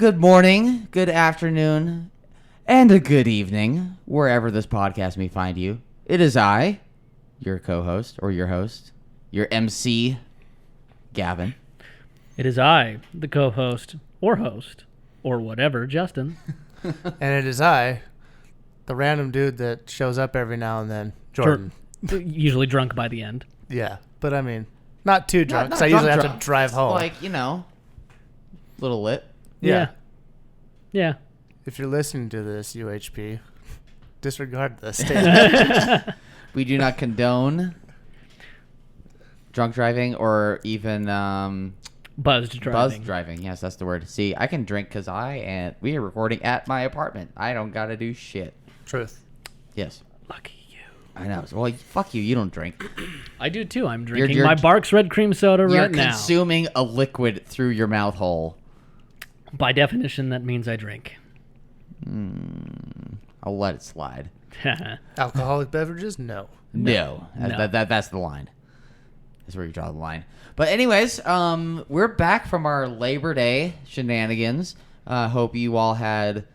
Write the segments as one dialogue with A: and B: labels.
A: Good morning, good afternoon, and a good evening, wherever this podcast may find you. It is I, your co-host, or your host, your MC, Gavin.
B: It is I, the co-host, or whatever, Justin.
C: And it is I, the random dude that shows up every now and then, Jordan.
B: Usually drunk by the end.
C: Yeah, but I mean, not too drunk,
A: Not
C: because I usually have
A: drunk.
C: to drive home.
A: Like, little lit.
B: Yeah.
C: If you're listening to this, UHP, disregard this statement.
A: We do not condone drunk driving or even
B: Buzzed driving.
A: buzzed driving. Yes, that's the word. See, I can drink because we are recording at my apartment. I don't gotta do shit.
C: Truth.
A: Yes.
B: Lucky you.
A: I know. Well, fuck you. You don't drink.
B: I do too. I'm drinking
A: You're-
B: my Barks Red Cream Soda
A: You're
B: right now.
A: consuming a liquid through your mouth hole.
B: By definition, that means I drink.
A: I'll let it slide.
C: Alcoholic beverages? No.
A: No.
B: No.
A: That's the line. That's where you draw the line. But anyways, we're back from our Labor Day shenanigans. Hope you all had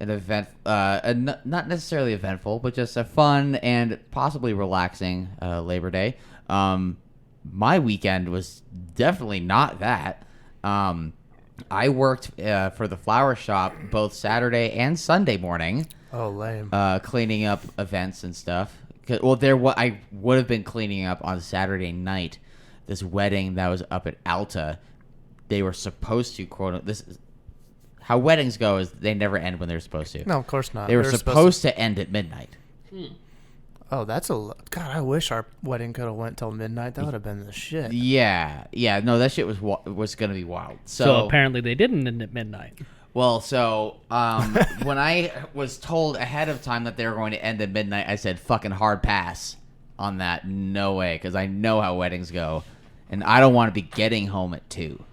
A: an event, not necessarily eventful, but just a fun and possibly relaxing Labor Day. My weekend was definitely not that. I worked for the flower shop both Saturday and Sunday morning.
C: Oh, lame.
A: Cleaning up events and stuff. Well, I would have been cleaning up on Saturday night. This wedding that was up at Alta, they were supposed to how weddings go is they never end when they're supposed to.
C: No, of course not.
A: They were supposed to end at midnight.
C: Oh, that's God, I wish our wedding could have went till midnight. That would have been the shit.
A: Yeah, no, that shit was gonna be wild.
B: So apparently they didn't end at midnight.
A: Well, when I was told ahead of time that they were going to end at midnight, I said fucking hard pass on that. No way, because I know how weddings go, and I don't want to be getting home at 2.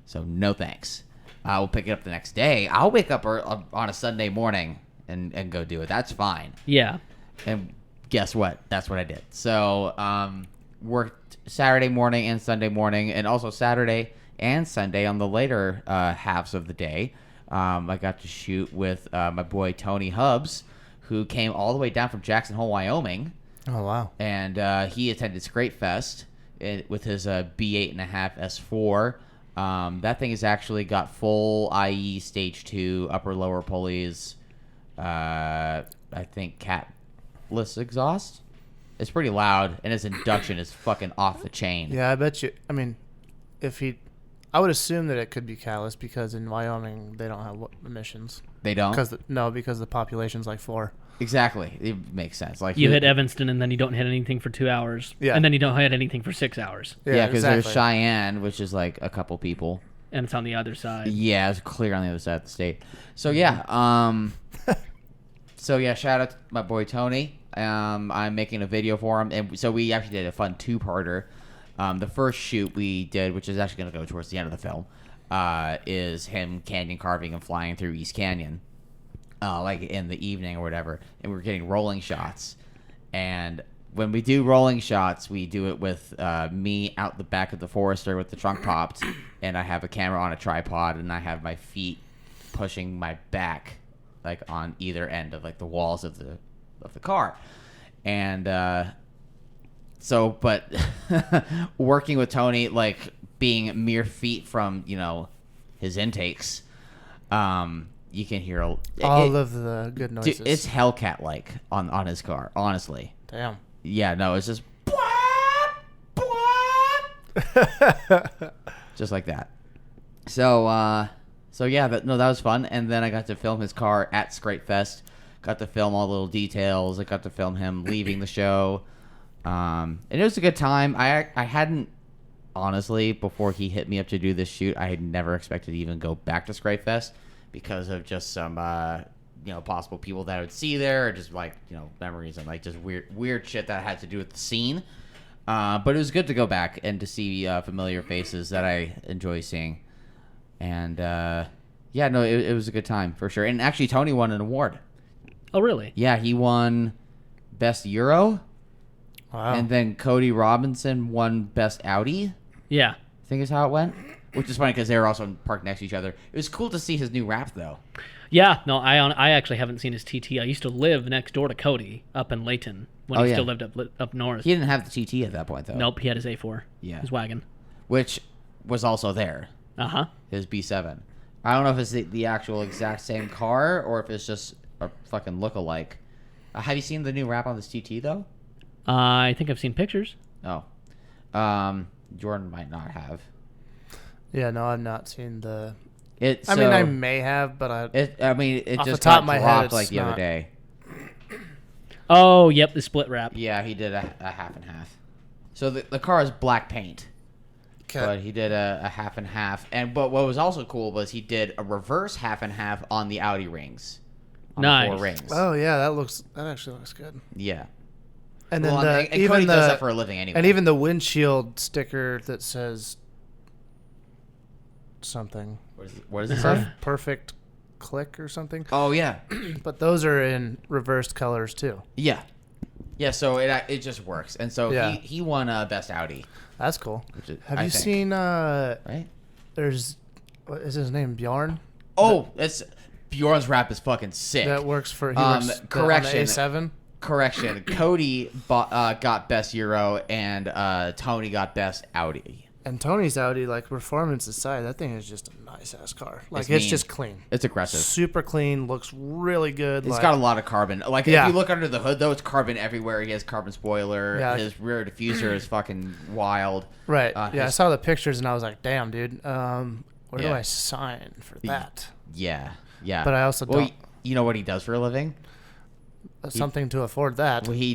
A: So no thanks. I will pick it up the next day. I'll wake up on a Sunday morning and go do it. That's fine.
B: Yeah.
A: And guess what? That's what I did. So worked Saturday morning and Sunday morning, and also Saturday and Sunday on the later halves of the day. I got to shoot with my boy Tony Hubbs, who came all the way down from Jackson Hole, Wyoming.
C: Oh, wow.
A: And he attended Scrape Fest with his B8.5 S4. That thing has actually got full IE Stage 2 upper-lower pulleys. I think catless exhaust. It's pretty loud, and his induction is fucking off the chain.
C: Yeah, I bet you. I mean, I would assume that it could be callous because in Wyoming they don't have emissions.
A: They don't?
C: Because the population's like 4.
A: Exactly. It makes sense. Like
B: You hit Evanston, and then you don't hit anything for 2 hours.
C: Yeah.
B: And then you don't hit anything for 6 hours.
A: Yeah, because
C: exactly.
A: there's Cheyenne, which is like a couple people.
B: And it's on the other side.
A: Yeah, it's clear on the other side of the state. So yeah, shout out to my boy Tony. I'm making a video for him, and so we actually did a fun 2-parter. The first shoot we did, which is actually going to go towards the end of the film, is him canyon carving and flying through East Canyon, like in the evening or whatever, and we're getting rolling shots. And when we do rolling shots, we do it with me out the back of the Forester with the trunk popped, and I have a camera on a tripod, and I have my feet pushing my back, like on either end of like the walls of the car, and but working with Tony, like being mere feet from his intakes, you can hear
C: all of the good noises.
A: Dude, it's Hellcat like on his car, honestly.
C: Damn.
A: Yeah, no, it's just just like that. So yeah, that was fun. And then I got to film his car at Scrape Fest. Got to film all the little details. I got to film him leaving the show. And it was a good time. I hadn't, honestly, before he hit me up to do this shoot, I had never expected to even go back to Scrape Fest because of just some possible people that I would see there, or just like memories and like just weird shit that had to do with the scene. But it was good to go back and to see familiar faces that I enjoy seeing. And it was a good time for sure. And actually, Tony won an award.
B: Oh, really?
A: Yeah, he won Best Euro.
C: Wow.
A: And then Cody Robinson won Best Audi.
B: Yeah.
A: I think is how it went. which is funny because they were also parked next to each other. It was cool to see his new wrap though.
B: Yeah, no, I actually haven't seen his TT. I used to live next door to Cody up in Layton when he still lived up north.
A: He didn't have the TT at that point though.
B: Nope, he had his A4.
A: Yeah.
B: His wagon.
A: Which was also there.
B: Uh-huh.
A: His B7. I don't know if it's the actual exact same car or if it's just a fucking look-alike. Have you seen the new wrap on this TT though?
B: I think I've seen pictures.
A: Oh. Jordan might not have.
C: Yeah, no, I've not seen the.
A: I
C: mean, I may have, but
A: it
C: off
A: just
C: the top
A: got
C: of my head,
A: dropped
C: it's
A: like the other
C: not.
A: day.
B: Oh, yep, the split wrap.
A: Yeah, he did a half and half. So the car is black paint. But he did a half and half. But what was also cool was he did a reverse half and half on the Audi rings. On
B: Nice.
A: the 4 rings.
C: Oh yeah, that actually looks good.
A: Yeah.
C: And then
A: Well, and
C: even
A: Cody does
C: the
A: that for a living anyway.
C: and even the windshield sticker that says something
A: What does it say?
C: perfect click or something.
A: Oh yeah.
C: But those are in reversed colors too.
A: Yeah. Yeah, so it just works. And so
C: Yeah.
A: he won best Audi.
C: That's cool.
A: I
C: Have you
A: think.
C: seen?
A: Right?
C: There's what is his name? Bjorn.
A: Oh, it's Bjorn's rap is fucking sick.
C: That works for he works
A: correction.
C: on the A7.
A: Correction. Cody got best Euro and Tony got best Audi.
C: And Tony's Audi, like performance aside, that thing is just a nice ass car. Like
A: It's
C: it's
A: mean.
C: just clean.
A: It's aggressive.
C: Super clean. Looks really good.
A: It's
C: like,
A: got a lot of carbon. Like
C: Yeah.
A: if you look under the hood though, it's carbon everywhere. He has carbon spoiler.
C: Yeah.
A: His rear diffuser is fucking wild.
C: right. Yeah, I
A: his-
C: saw the pictures and I was like, damn, dude. Where do
A: Yeah.
C: I sign for that?
A: Yeah. Yeah.
C: But I also
A: well,
C: don't
A: you know what he does for a living?
C: something to afford that.
A: Well, he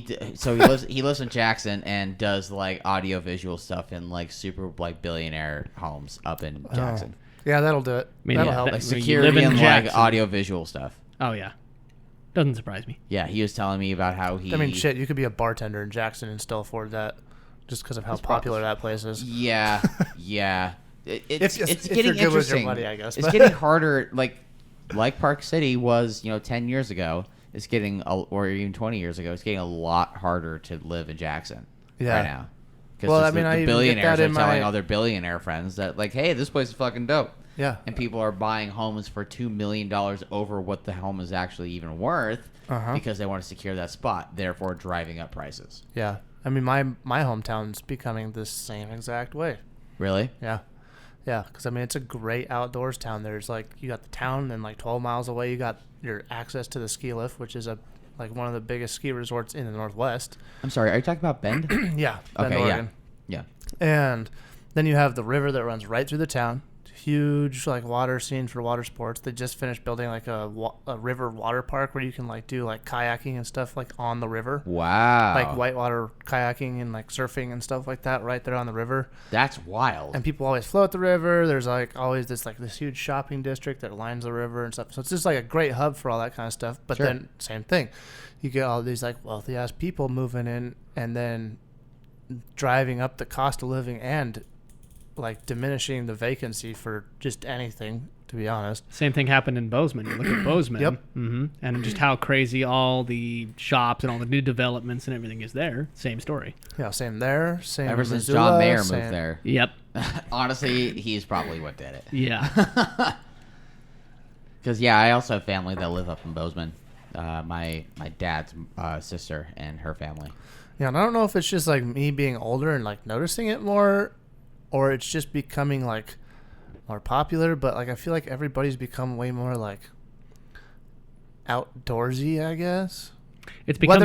A: lives in Jackson and does like audio visual stuff in like super like billionaire homes up in Jackson.
C: Yeah, that'll do it.
B: mean,
C: That'll
B: yeah,
C: help.
B: that-
A: Like
B: When you
A: security
B: live in
A: and like
B: Jackson.
A: audio visual stuff.
B: Oh, yeah. Doesn't surprise me.
A: Yeah, he was telling me about how he.
C: I mean, shit, you could be a bartender in Jackson and still afford that, just because of how popular that place is.
A: Yeah, yeah. It's
C: If
A: getting
C: you're good with your
A: interesting.
C: money, I guess,
A: It's
C: but-
A: getting harder. Like Park City was, 10 years ago. It's getting, or even 20 years ago. It's getting a lot harder to live in Jackson
C: Yeah.
A: right now. Because
C: Well, I mean, I
A: the
C: even get
A: billionaires
C: that
A: are
C: in
A: telling
C: my-
A: all their billionaire friends that, like, hey, this place is fucking dope.
C: Yeah.
A: And people are buying homes for $2 million over what the home is actually even worth because they want to secure that spot, therefore driving up prices.
C: Yeah. I mean, my hometown's becoming the same exact way.
A: Really?
C: Yeah. Yeah, because, I mean, it's a great outdoors town. There's, like, you got the town, and, like, 12 miles away, you got your access to the ski lift, which is, one of the biggest ski resorts in the Northwest.
A: I'm sorry, are you talking about Bend?
C: Yeah. Bend,
A: Okay,
C: Oregon.
A: Yeah.
C: And then you have the river that runs right through the town. Huge, like, water scene for water sports. They just finished building, like, a river water park where you can, like, do, like, kayaking and stuff, like, on the river.
A: Wow.
C: Like, whitewater kayaking and, like, surfing and stuff like that right there on the river.
A: That's wild.
C: And people always float the river. There's, like, always this huge shopping district that lines the river and stuff. So it's just, like, a great hub for all that kind of stuff. But
A: Sure.
C: then, same thing. You get all these, like, wealthy-ass people moving in and then driving up the cost of living and, like, diminishing the vacancy for just anything, to be honest.
B: Same thing happened in Bozeman. You look at Bozeman.
C: Yep.
B: And just how crazy all the shops and all the new developments and everything is there. Same story.
C: Yeah, same there. Same
A: Ever since
C: Missoula,
A: John Mayer
C: same-
A: moved there.
B: Yep.
A: Honestly, he's probably what did it.
B: Yeah.
A: Because, yeah, I also have family that live up in Bozeman. My dad's sister and her family.
C: Yeah, and I don't know if it's just, like, me being older and, like, noticing it more, or it's just becoming, like, more popular, but, like, I feel like everybody's become way more, like, outdoorsy, I guess.
B: It's become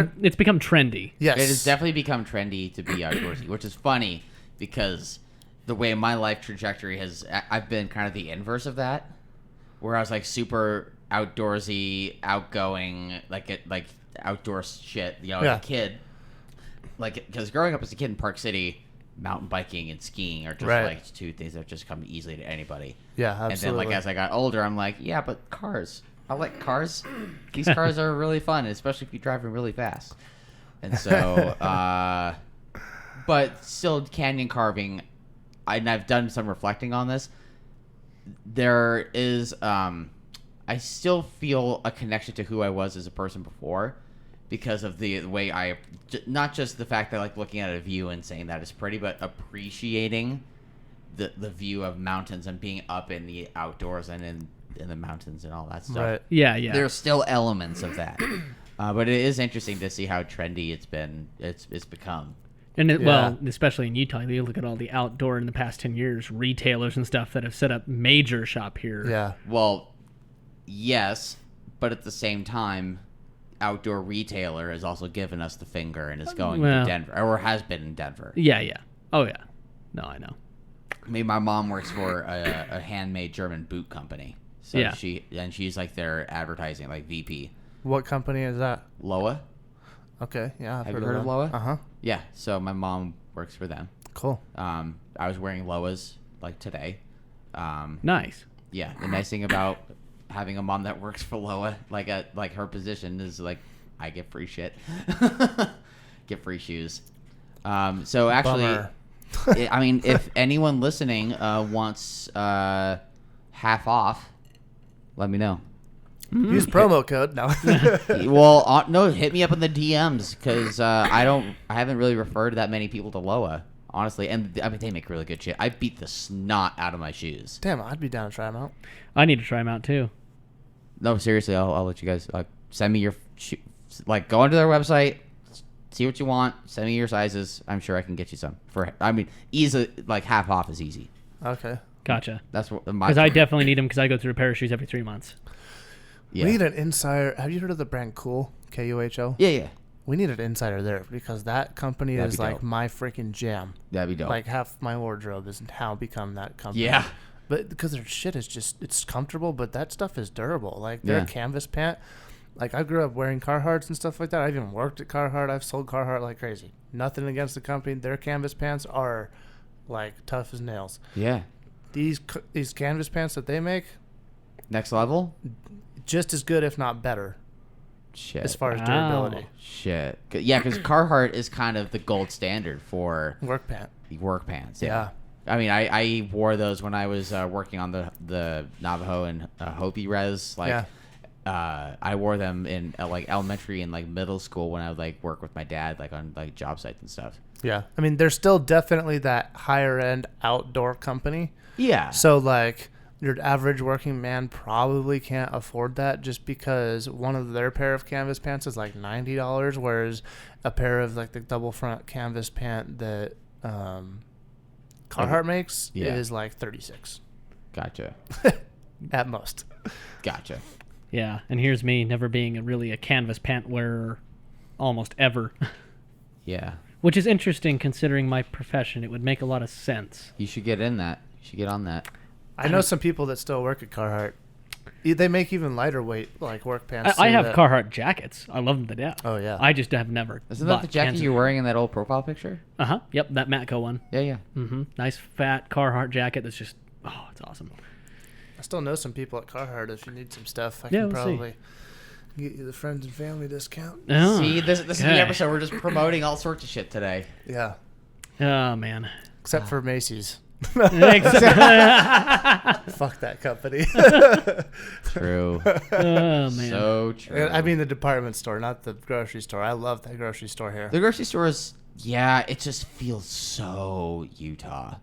B: trendy.
C: Yes.
A: It has definitely become trendy to be outdoorsy, which is funny because the way my life trajectory has, I've been kind of the inverse of that, where I was like super outdoorsy, outgoing, like outdoor shit, as
C: Yeah.
A: a kid. Like, because growing up as a kid in Park City, mountain biking and skiing are just
C: Right.
A: like two things that just come easily to anybody.
C: Yeah, absolutely.
A: And then, like, as I got older, I'm like, yeah, but cars. I like cars. These cars are really fun, especially if you drive them really fast. And so, but still, canyon carving, and I've done some reflecting on this. There is, I still feel a connection to who I was as a person before because of the way not just the fact that, like, looking at a view and saying that is pretty, but appreciating the view of mountains and being up in the outdoors and in the mountains and all that stuff.
C: Right.
B: Yeah, yeah.
A: There's still elements of that, but it is interesting to see how trendy it's become.
B: And
C: Yeah.
B: well, especially in Utah, you look at all the outdoor in the past 10 years, retailers and stuff that have set up major shop here.
C: Yeah.
A: Well, yes, but at the same time, outdoor retailer has also given us the finger and is going
B: Well.
A: to Denver, or has been in Denver.
B: Yeah, yeah. Oh, yeah. No, I know.
A: I mean, my mom works for a handmade German boot company. So
B: Yeah.
A: she's like their advertising, like VP.
C: What company is that?
A: Loa?
C: Okay. Yeah. I've
A: Have you heard of Loa?
C: Uh-huh.
A: Yeah, so my mom works for them.
C: Cool.
A: I was wearing Loas like today.
B: Nice.
A: Yeah, the nice thing about having a mom that works for Loa, like her position is like I get free shit, get free shoes. So actually,
C: Bummer.
A: I mean, if anyone listening wants half off, let me know.
C: Use promo code. No.
A: Well, no, hit me up in the DMs because I haven't really referred that many people to Loa, honestly. And I mean, they make really good shit. I beat the snot out of my shoes.
C: Damn, I'd be down to try them out.
B: I need to try them out, too.
A: No, seriously, I'll let you guys send me your go onto their website, see what you want, send me your sizes. I'm sure I can get you some easily, like half off is easy.
C: Okay.
B: Gotcha.
A: That's what
B: Because I definitely need them because I go through a pair of shoes every 3 months.
A: Yeah.
C: We need an insider. Have you heard of the brand Cool? Kuho?
A: Yeah.
C: We need an insider there because that company
A: That'd
C: is
A: be
C: like
A: dope.
C: my freaking jam.
A: That'd be dope.
C: Like half my wardrobe is how become that company.
A: Yeah.
C: But because their shit is just, it's comfortable, but that stuff is durable. Like their
A: Yeah.
C: canvas pant. Like I grew up wearing Carhartts and stuff like that. I even worked at Carhartt. I've sold Carhartt like crazy. Nothing against the company. Their canvas pants are like tough as nails.
A: Yeah.
C: These canvas pants that they make,
A: Next level?
C: just as good, if not better,
A: Shit.
C: as far as
B: Wow.
C: durability.
A: Shit. Yeah, because Carhartt is kind of the gold standard for
C: Work pant.
A: work pants.
C: Yeah.
A: I mean, I wore those when I was working on the Navajo and Hopi res. Like,
C: Yeah.
A: I wore them in like elementary and like middle school when I would like work with my dad like on like job sites and stuff.
C: Yeah. I mean, they're still definitely that higher end outdoor company.
A: Yeah.
C: So like your average working man probably can't afford that just because one of their pair of canvas pants is like $90, whereas a pair of like the double front canvas pant that Carhartt makes is like $36
A: Gotcha.
C: at most.
A: Gotcha.
B: Yeah, and here's me never being really a canvas pant wearer almost ever.
A: Yeah.
B: Which is interesting considering my profession. It would make a lot of sense.
A: You should get in that. You should get on that.
C: I know some people that still work at Carhartt. They make even lighter weight like work pants.
B: I
C: too
B: have
C: that-
B: Carhartt jackets. I love them to death.
C: Oh yeah.
B: I just have never.
A: Isn't that the jacket you're wearing in that old profile picture?
B: Uh-huh. Yep, that Matco one.
A: Yeah.
B: Mm-hmm. Nice fat Carhartt jacket that's just, oh, it's awesome.
C: I still know some people at Carhartt. If you need some stuff, I
B: Yeah,
C: can
B: we'll see.
C: probably get you the friends and family discount.
B: Oh,
A: See, this is the
B: okay.
A: episode. We're just promoting all sorts of shit today.
C: Yeah.
B: Oh, man.
C: Except for Macy's.
B: Oh,
C: Fuck that company.
A: True.
B: man.
A: So true.
C: I mean the department store, not the grocery store. I love that grocery store here.
A: The grocery store is, yeah, it just feels so Utah.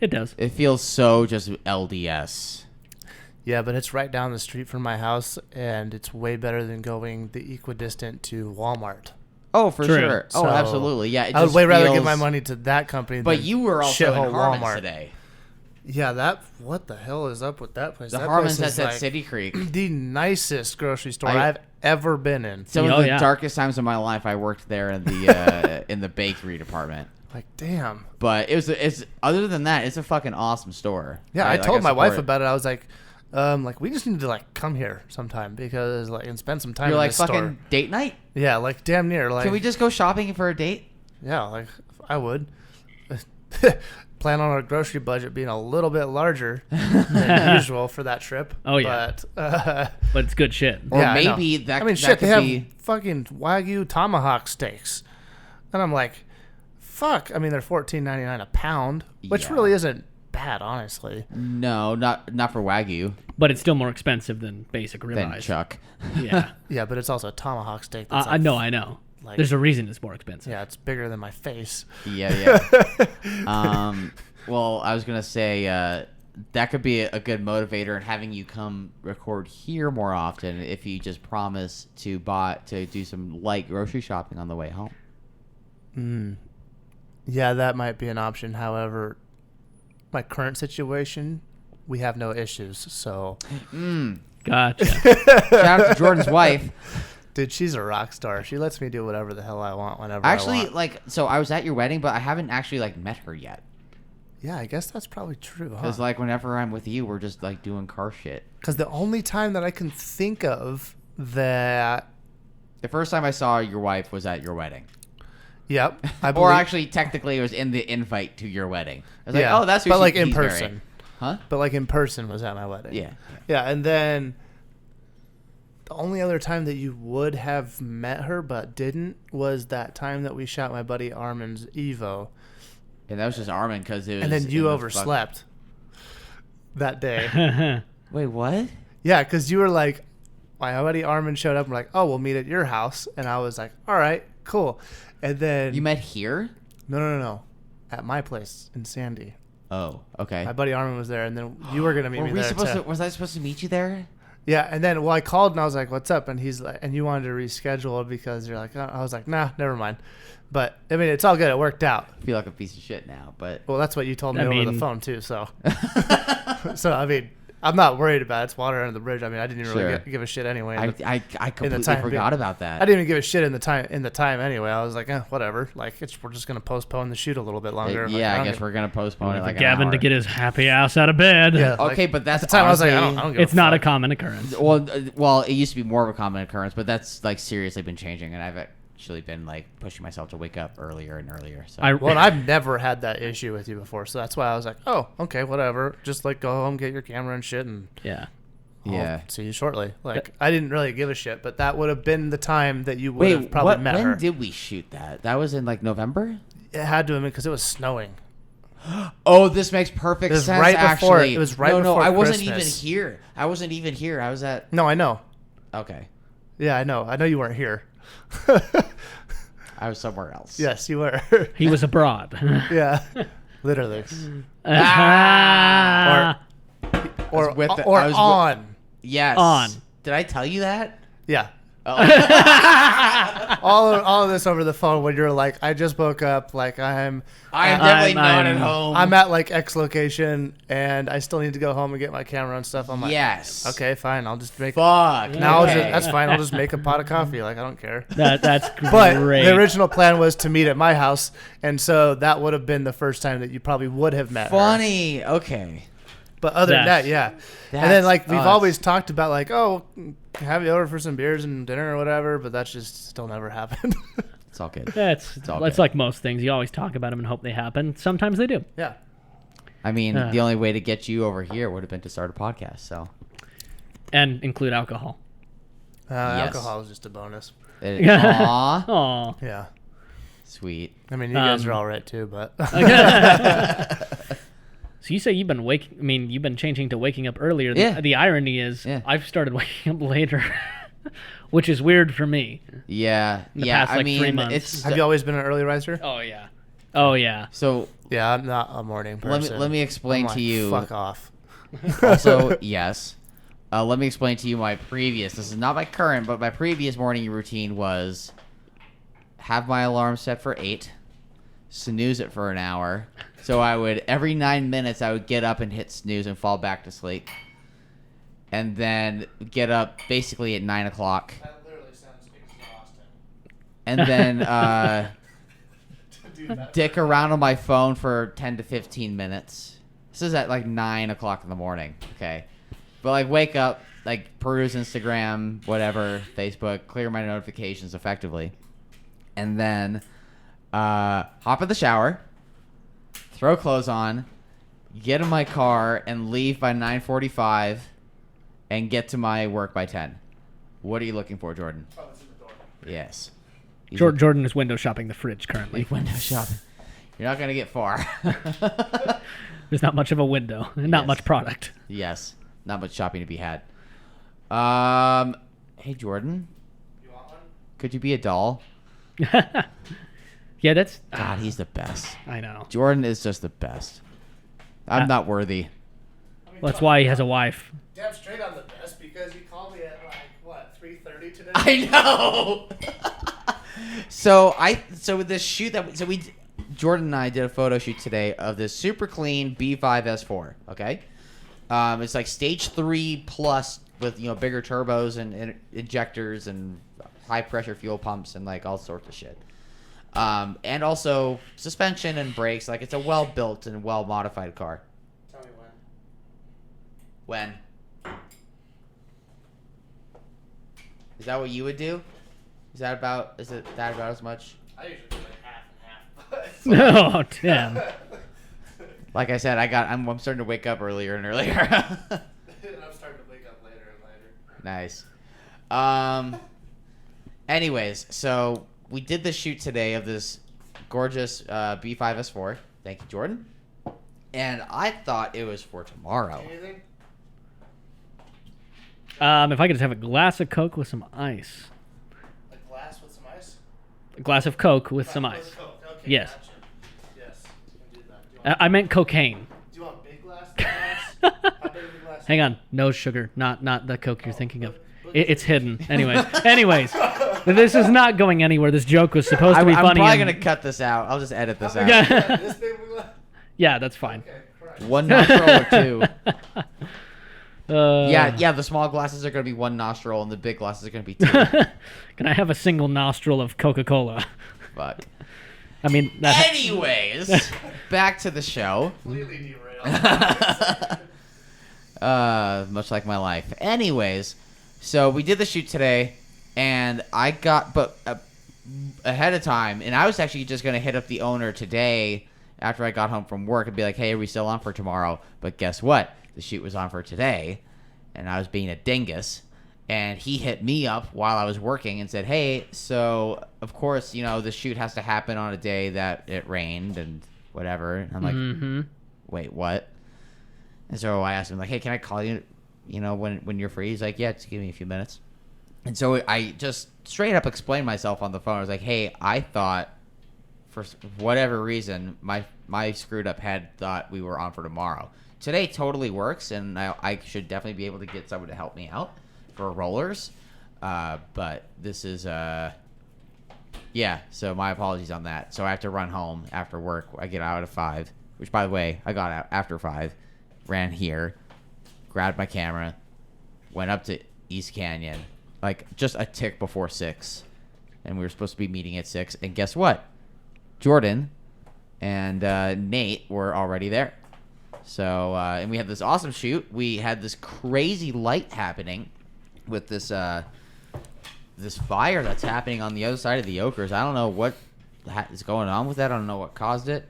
B: It does.
A: It feels so just LDS.
C: Yeah, but it's right down the street from my house, and it's way better than going the equidistant to Walmart.
A: Oh, for
B: True.
A: sure. Oh,
C: So,
A: absolutely. Yeah, it
C: I would
A: just
C: way rather give
A: feels-
C: my money to that company
A: But
C: than
A: you were also in
C: shithole
A: Harmons
C: Walmart.
A: today.
C: Yeah, what the hell is up with that place?
A: The
C: That
A: Harmons
C: place is
A: that's at
C: like
A: City Creek.
C: the nicest grocery store
A: I-
C: I've ever been in.
A: Some
B: Oh,
A: of the
B: yeah.
A: darkest times of my life, I worked there in the in the bakery department.
C: Like, damn.
A: But it's other than that, it's a fucking awesome store.
C: Yeah, I
A: Like,
C: told my wife
A: support it.
C: about it. I was like, we just need to like come here sometime because like and spend some time
A: You're
C: in
A: like
C: this
A: fucking
C: store.
A: date night.
C: Yeah, like damn near. Like,
A: Can we just go shopping for a date?
C: Yeah, like I would. Plan on our grocery budget being a little bit larger than usual for that trip.
B: Oh, yeah.
C: But
B: But it's good shit.
A: Or
C: yeah, I know.
A: maybe that.
C: I mean,
A: that
C: shit, they
A: could
C: have
A: be.
C: fucking Wagyu tomahawk steaks, and I'm like, fuck. I mean, they're $14.99 a pound, which
A: Yeah.
C: really isn't bad, honestly.
A: No, not for Wagyu.
B: But it's still more expensive than basic
A: Then
B: ribeyes.
A: Chuck.
B: Yeah.
C: Yeah, but it's also a tomahawk steak. That's
B: I know.
C: like
B: There's a reason it's more expensive.
C: yeah, it's bigger than my face.
A: Yeah. Well, I was gonna say that could be a good motivator in having you come record here more often if you just promise to do some light grocery shopping on the way home.
C: Yeah, that might be an option. However, my current situation, we have no issues. So,
B: Gotcha.
A: Shout out to Jordan's wife.
C: dude, she's a rock star. She lets me do whatever the hell I want whenever
A: Actually,
C: I want.
A: like, so I was at your wedding, but I haven't actually like met her yet.
C: Yeah, I guess that's probably true.
A: Because like whenever I'm with you, we're just like doing car shit.
C: Because the only time that I can think of that,
A: The first time I saw your wife was at your wedding.
C: yep,
A: Or actually, technically, it was in the invite to your wedding. I was
C: yeah,
A: like, oh, that's who
C: but like
A: he's
C: in
A: marrying.
C: person.
A: Huh?
C: But like in person was at my wedding.
A: Yeah.
C: Yeah, and then the only other time that you would have met her but didn't was that time that we shot my buddy Armin's Evo.
A: And that was just Armin because it was.
C: And then
A: in
C: you
A: the
C: overslept that day.
A: Wait, what?
C: Yeah, because you were like, my buddy Armin showed up and we're like, oh, we'll meet at your house. And I was like, all right, cool. And then...
A: You met here?
C: No. At my place in Sandy.
A: Oh, okay.
C: My buddy Armin was there, and then you were going to meet me there too.
A: Was I supposed to meet you there?
C: Yeah, and then, well, I called and I was like, what's up? And he's like, and you wanted to reschedule because you're like, oh. I was like, nah, never mind. But, I mean, it's all good. It worked out.
A: I feel like a piece of shit now, but...
C: Well, that's what you told me
B: I
C: over the
B: mean-
C: phone, too, so. So, I mean, I'm not worried about it. It's water under the bridge. I mean, I didn't even really
A: Sure.
C: give a shit anyway.
A: I completely
C: time
A: forgot
C: being.
A: about that.
C: I didn't even give a shit in the time anyway. I was like, whatever. Like, we're just gonna postpone the shoot a little bit longer.
A: Yeah,
C: Like,
A: I guess we're going to postpone it
B: For
A: like an
B: Gavin
A: hour.
B: to get his happy ass out of bed.
C: Yeah.
A: Okay,
C: like,
A: but that's
C: at the time I was like, I
A: honestly-
C: don't give
B: It's
C: a
B: not a
C: fuck.
B: common occurrence.
A: Well, it used to be more of a common occurrence, but that's like seriously been changing, and I've actually been like pushing myself to wake up earlier and earlier. So
C: Well, and I've never had that issue with you before, so that's why I was like, oh, okay, whatever. Just like go home, get your camera and shit, and
B: Yeah.
A: yeah.
C: I'll see you shortly. Like, I didn't really give a shit, but that would have been the time that you would have probably met
A: when
C: her.
A: did we shoot that? That was in like November.
C: It had to have been because it was snowing.
A: Oh, this makes perfect
C: It was
A: sense.
C: right before-
A: Actually,
C: it was right
A: no,
C: before
A: I wasn't
C: Christmas.
A: even here. I wasn't even here. I was at.
C: No, I know.
A: Okay,
C: Yeah, I know. I know you weren't here.
A: I was somewhere else.
C: Yes, you were.
B: He was abroad.
C: Yeah, literally.
B: Ah.
C: Or
A: with the-
C: or
A: I was with-
C: on.
A: Yes.
B: On.
A: Did I tell you that?
C: Yeah.
A: Oh.
C: All of this over the phone when you're like, I just woke up, like I'm
A: definitely not
B: I'm-
A: at home.
C: I'm at like X location and I still need to go home and get my camera and stuff. I'm like,
A: Yes.
C: okay, fine. I'll just make
A: Fuck.
C: now.
A: okay.
C: That's fine. I'll just make a pot of coffee. Like I don't care.
B: That's
C: But
B: great.
C: the original plan was to meet at my house, and so that would have been the first time that you probably would have met her.
A: Funny. Okay.
C: But other than that, yeah. And then like we've
A: that's-
C: always talked about like, oh, have you over for some beers and dinner or whatever, but that's just still never happened.
A: It's all good.
B: It's
A: all good.
B: like most things. You always talk about them and hope they happen. Sometimes they do.
C: Yeah.
A: I mean, the only way to get you over here would have been to start a podcast. So.
B: And include alcohol.
A: Yes.
C: Alcohol is just a bonus.
A: Aw.
B: Aw.
C: Yeah.
A: Sweet.
C: I mean, you guys are all right too, but
B: So you say you've been changing to waking up earlier.
A: Yeah.
B: The irony is I've started waking up later, which is weird for me.
A: Yeah.
B: the
A: Yeah.
B: past,
A: I
B: like,
A: mean,
B: 3 months.
A: it's.
C: have you always been an early riser?
B: Oh yeah. Oh yeah.
A: So
C: Yeah, I'm not a morning person.
A: let me explain
C: I'm
A: to
C: like,
A: you.
C: Fuck off.
A: Also, yes. Let me explain to you my previous. This is not my current, but my previous morning routine was have my alarm set for 8, snooze it for an hour. So I would every 9 minutes I would get up and hit snooze and fall back to sleep, and then get up basically at 9 o'clock,
C: That literally sounds exhausting.
A: and then dick around on my phone for 10 to 15 minutes. This is at like 9 o'clock in the morning. Okay. But like wake up, like peruse Instagram, whatever, Facebook, clear my notifications effectively. And then hop in the shower, throw clothes on, get in my car, and leave by 9:45 and get to my work by 10. What are you looking for, Jordan?
C: Oh, it's in the door.
A: Yes.
B: Jordan is window shopping the fridge currently.
A: Window shopping. You're not going to get far.
B: There's not much of a window and not
A: Yes.
B: much product.
A: Yes. Not much shopping to be had. Hey, Jordan.
C: You want one?
A: Could you be a doll?
B: Yeah, that's...
A: God, he's the best.
B: I know.
A: Jordan is just the best. I'm not worthy.
B: Well, that's why he has a wife.
C: Damn straight on the best because you called me at 3:30 today.
A: I know. So with this shoot Jordan and I did a photo shoot today of this super clean B5 S4. Okay, it's like stage 3 plus with bigger turbos and injectors and high pressure fuel pumps and like all sorts of shit. And also suspension and brakes. Like it's a well built and well modified car.
C: Tell me
A: When? Is that what you would do? Is it that about as much?
C: I usually do like half and half.
B: Oh, damn.
A: Like I said, I'm starting to wake up earlier and earlier.
C: And I'm starting to wake up later and later.
A: Nice. Anyways, so we did the shoot today of this gorgeous B5 S4. Thank you, Jordan. And I thought it was for tomorrow.
C: Anything?
B: If I could just have a glass of Coke with some ice.
C: A glass with some ice?
B: A glass of Coke with some
C: Glass
B: ice.
C: with Coke. Okay,
B: Yes.
C: Gotcha. Yes, you can do that. Do you want,
B: I meant cocaine.
C: do you want big glass? How big of a glass?
B: Hang on. No sugar. Not the Coke you're thinking of. It's hidden. Anyways. This is not going anywhere. This joke was supposed to be
A: I'm
B: funny.
A: probably going to cut this out. I'll just edit this out.
B: Yeah.
C: This big of a glass?
B: Yeah, that's fine.
C: Okay, correct.
A: One nostril or two.
B: Uh,
A: Yeah, the small glasses are going to be one nostril and the big glasses are going to be two.
B: Can I have a single nostril of Coca-Cola?
A: Fuck.
B: I mean, that
A: Anyways, back to the show.
C: Completely derailed.
A: Much like my life. Anyways, so we did the shoot today, and I got ahead of time, and I was actually just gonna hit up the owner today after I got home from work and be like, "Hey, are we still on for tomorrow?" But guess what? The shoot was on for today, and I was being a dingus. And he hit me up while I was working and said, "Hey, so of course, the shoot has to happen on a day that it rained and whatever." And I'm like, "Wait, what?" And so I asked him, like, "Hey, can I call you, when you're free?" He's like, "Yeah, just give me a few minutes." And so I just straight up explained myself on the phone. I was like, "Hey, I thought for whatever reason my screwed up head thought we were on for tomorrow. Today totally works, and I should definitely be able to get someone to help me out for rollers, but this is so my apologies on that. So I have to run home after work. I get out at 5, which by the way I got out after 5, ran here, grabbed my camera, went up to East Canyon like just a tick before 6, and we were supposed to be meeting at 6, and guess what, Jordan and Nate were already there. So and we had this awesome shoot. We had this crazy light happening with this this fire that's happening on the other side of the Okers. I don't know what is going on with that. I don't know what caused it,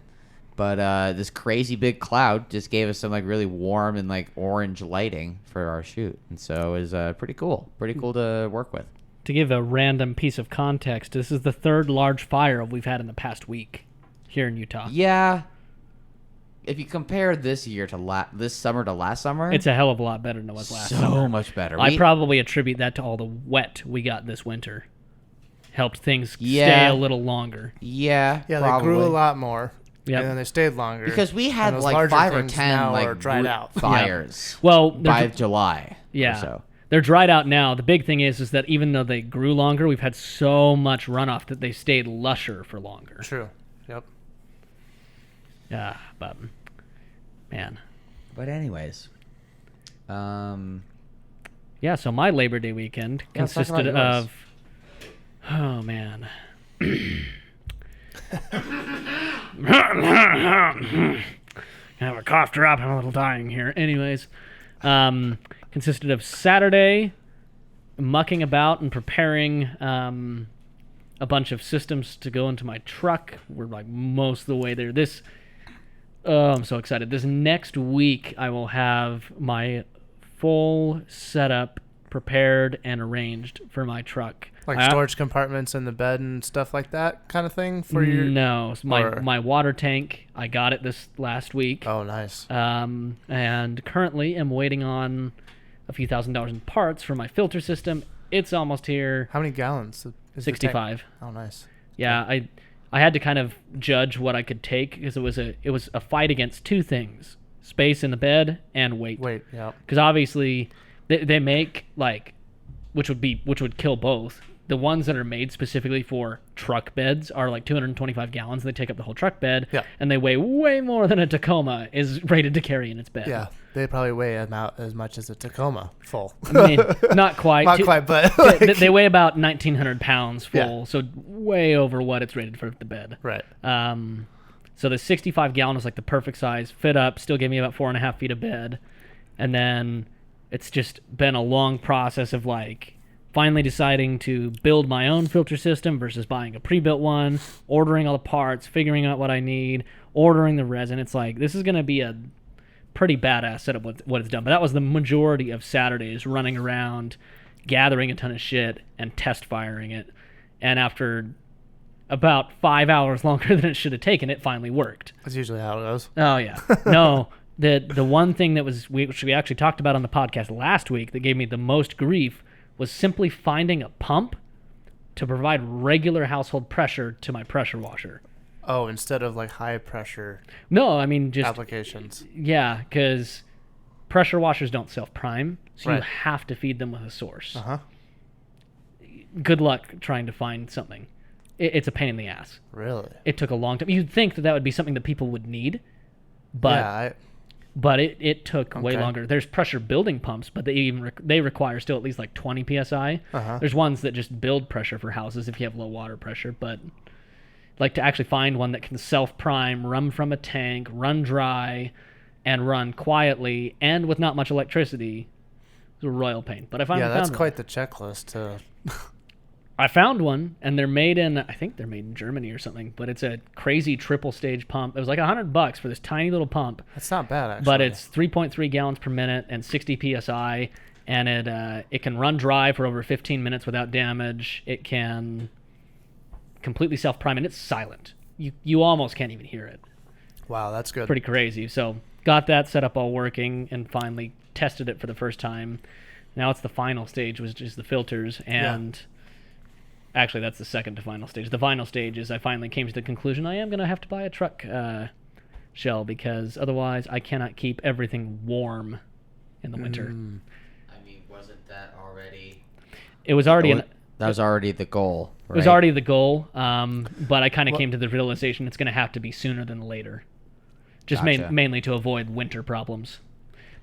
A: but this crazy big cloud just gave us some like really warm and like orange lighting for our shoot, and so it was pretty cool to work with.
B: To give a random piece of context, this is the third large fire we've had in the past week here in Utah.
A: Yeah. If you compare this year to this summer to last summer,
B: It's a hell of a lot better than it was last summer.
A: so much better.
B: I probably attribute that to all the wet we got this winter. Helped things stay
A: Yeah.
B: a little longer.
A: Yeah,
C: Yeah,
A: probably.
C: they grew a lot more.
B: Yep.
C: And then they stayed longer.
A: Because we
C: And
A: had
C: those
A: like
C: larger
A: 5 or
C: things
A: 10
C: now
A: like
C: are dried out.
A: fires
B: Well,
A: by July.
B: yeah,
A: Or so.
B: they're dried out now. The big thing is that even though they grew longer, we've had so much runoff that they stayed lusher for longer.
C: True. Yep.
B: Yeah, but man.
A: But anyways,
B: Yeah, so my Labor Day weekend
A: Yeah, let's talk
B: consisted
A: about yours.
B: of, oh man. I have a cough drop. I'm a little dying here. Anyways, consisted of Saturday mucking about and preparing a bunch of systems to go into my truck. We're like most of the way there. I'm so excited. This next week, I will have my full setup prepared and arranged for my truck.
C: Like storage compartments in the bed and stuff like that kind of thing for your...
B: No, my water tank, I got it this last week.
C: Oh, nice.
B: And currently am waiting on a few $1,000s in parts for my filter system. It's almost here.
C: How many gallons? Is the tank?
B: 65.
C: Oh, nice.
B: Yeah, I had to kind of judge what I could take because it was a fight against two things: space in the bed and weight.
C: Wait, yeah.
B: Because obviously they make like which would kill both. The ones that are made specifically for truck beds are like 225 gallons. They take up the whole truck bed, and they weigh way more than a Tacoma is rated to carry in its bed.
C: Yeah, they probably weigh about as much as a Tacoma full.
B: I mean, not quite.
C: Not quite, but
B: they weigh about 1,900 pounds full, so way over what it's rated for the bed.
C: Right.
B: So the 65 gallon was like the perfect size, fit up, still gave me about 4.5 feet of bed, and then it's just been a long process of like finally deciding to build my own filter system versus buying a pre-built one, ordering all the parts, figuring out what I need, ordering the resin. It's like, this is going to be a pretty badass setup with what it's done. But that was the majority of Saturdays, running around, gathering a ton of shit, and test firing it. And after about 5 hours longer than it should have taken, it finally worked.
C: That's usually how it goes.
B: Oh, yeah. No, the one thing that which we actually talked about on the podcast last week that gave me the most grief was simply finding a pump to provide regular household pressure to my pressure washer.
C: Oh, instead of like high pressure
B: No, I mean just
C: applications.
B: Yeah, because pressure washers don't self-prime, so you
C: Right.
B: have to feed them with a source.
C: Uh-huh.
B: Good luck trying to find something. It's a pain in the ass.
C: Really?
B: It took a long time. You'd think that would be something that people would need, but
C: Yeah,
B: but it took way
C: Okay.
B: longer. There's pressure building pumps, but they require still at least like 20 psi.
C: Uh-huh.
B: There's ones that just build pressure for houses if you have low water pressure, but like to actually find one that can self-prime, run from a tank, run dry, and run quietly and with not much electricity is a royal pain. But I finally
C: yeah, that's
B: found
C: quite the checklist to
B: I found one, and they're made in, I think they're made in Germany or something, but it's a crazy triple stage pump. It was like $100 for this tiny little pump.
C: That's not bad, actually.
B: But it's 3.3 gallons per minute and 60 psi, and it can run dry for over 15 minutes without damage. It can completely self-prime, and it's silent. You almost can't even hear it.
C: Wow, that's good.
B: Pretty crazy. So got that set up all working, and finally tested it for the first time. Now it's the final stage, which is the filters, and actually that's the second to final stage. The final stage is I finally came to the conclusion I am going to have to buy a truck shell, because otherwise I cannot keep everything warm in the winter.
A: I mean, wasn't that already?
B: It was already
A: that was already the goal. Right?
B: It was already the goal, but I kind of came to the realization it's going to have to be sooner than later, just
A: Gotcha.
B: mainly to avoid winter problems.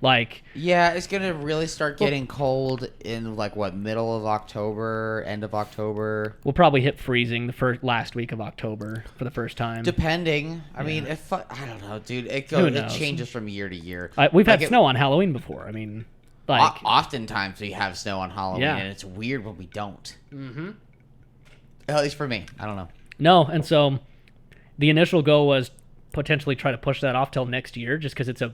B: Like,
A: yeah, it's gonna really start getting cold in like what, middle of October, end of October.
B: we'll probably hit freezing the last week of October for the first time.
A: Depending. I mean, if I don't know, dude. It
B: knows?
A: changes from year to year.
B: We've
A: Like
B: had snow on Halloween before. I mean, like,
A: oftentimes we have snow on Halloween,
B: Yeah.
A: and it's weird when we don't. Mm-hmm. At least for me, I don't know.
B: no, and so the initial goal was potentially try to push that off till next year, just because it's a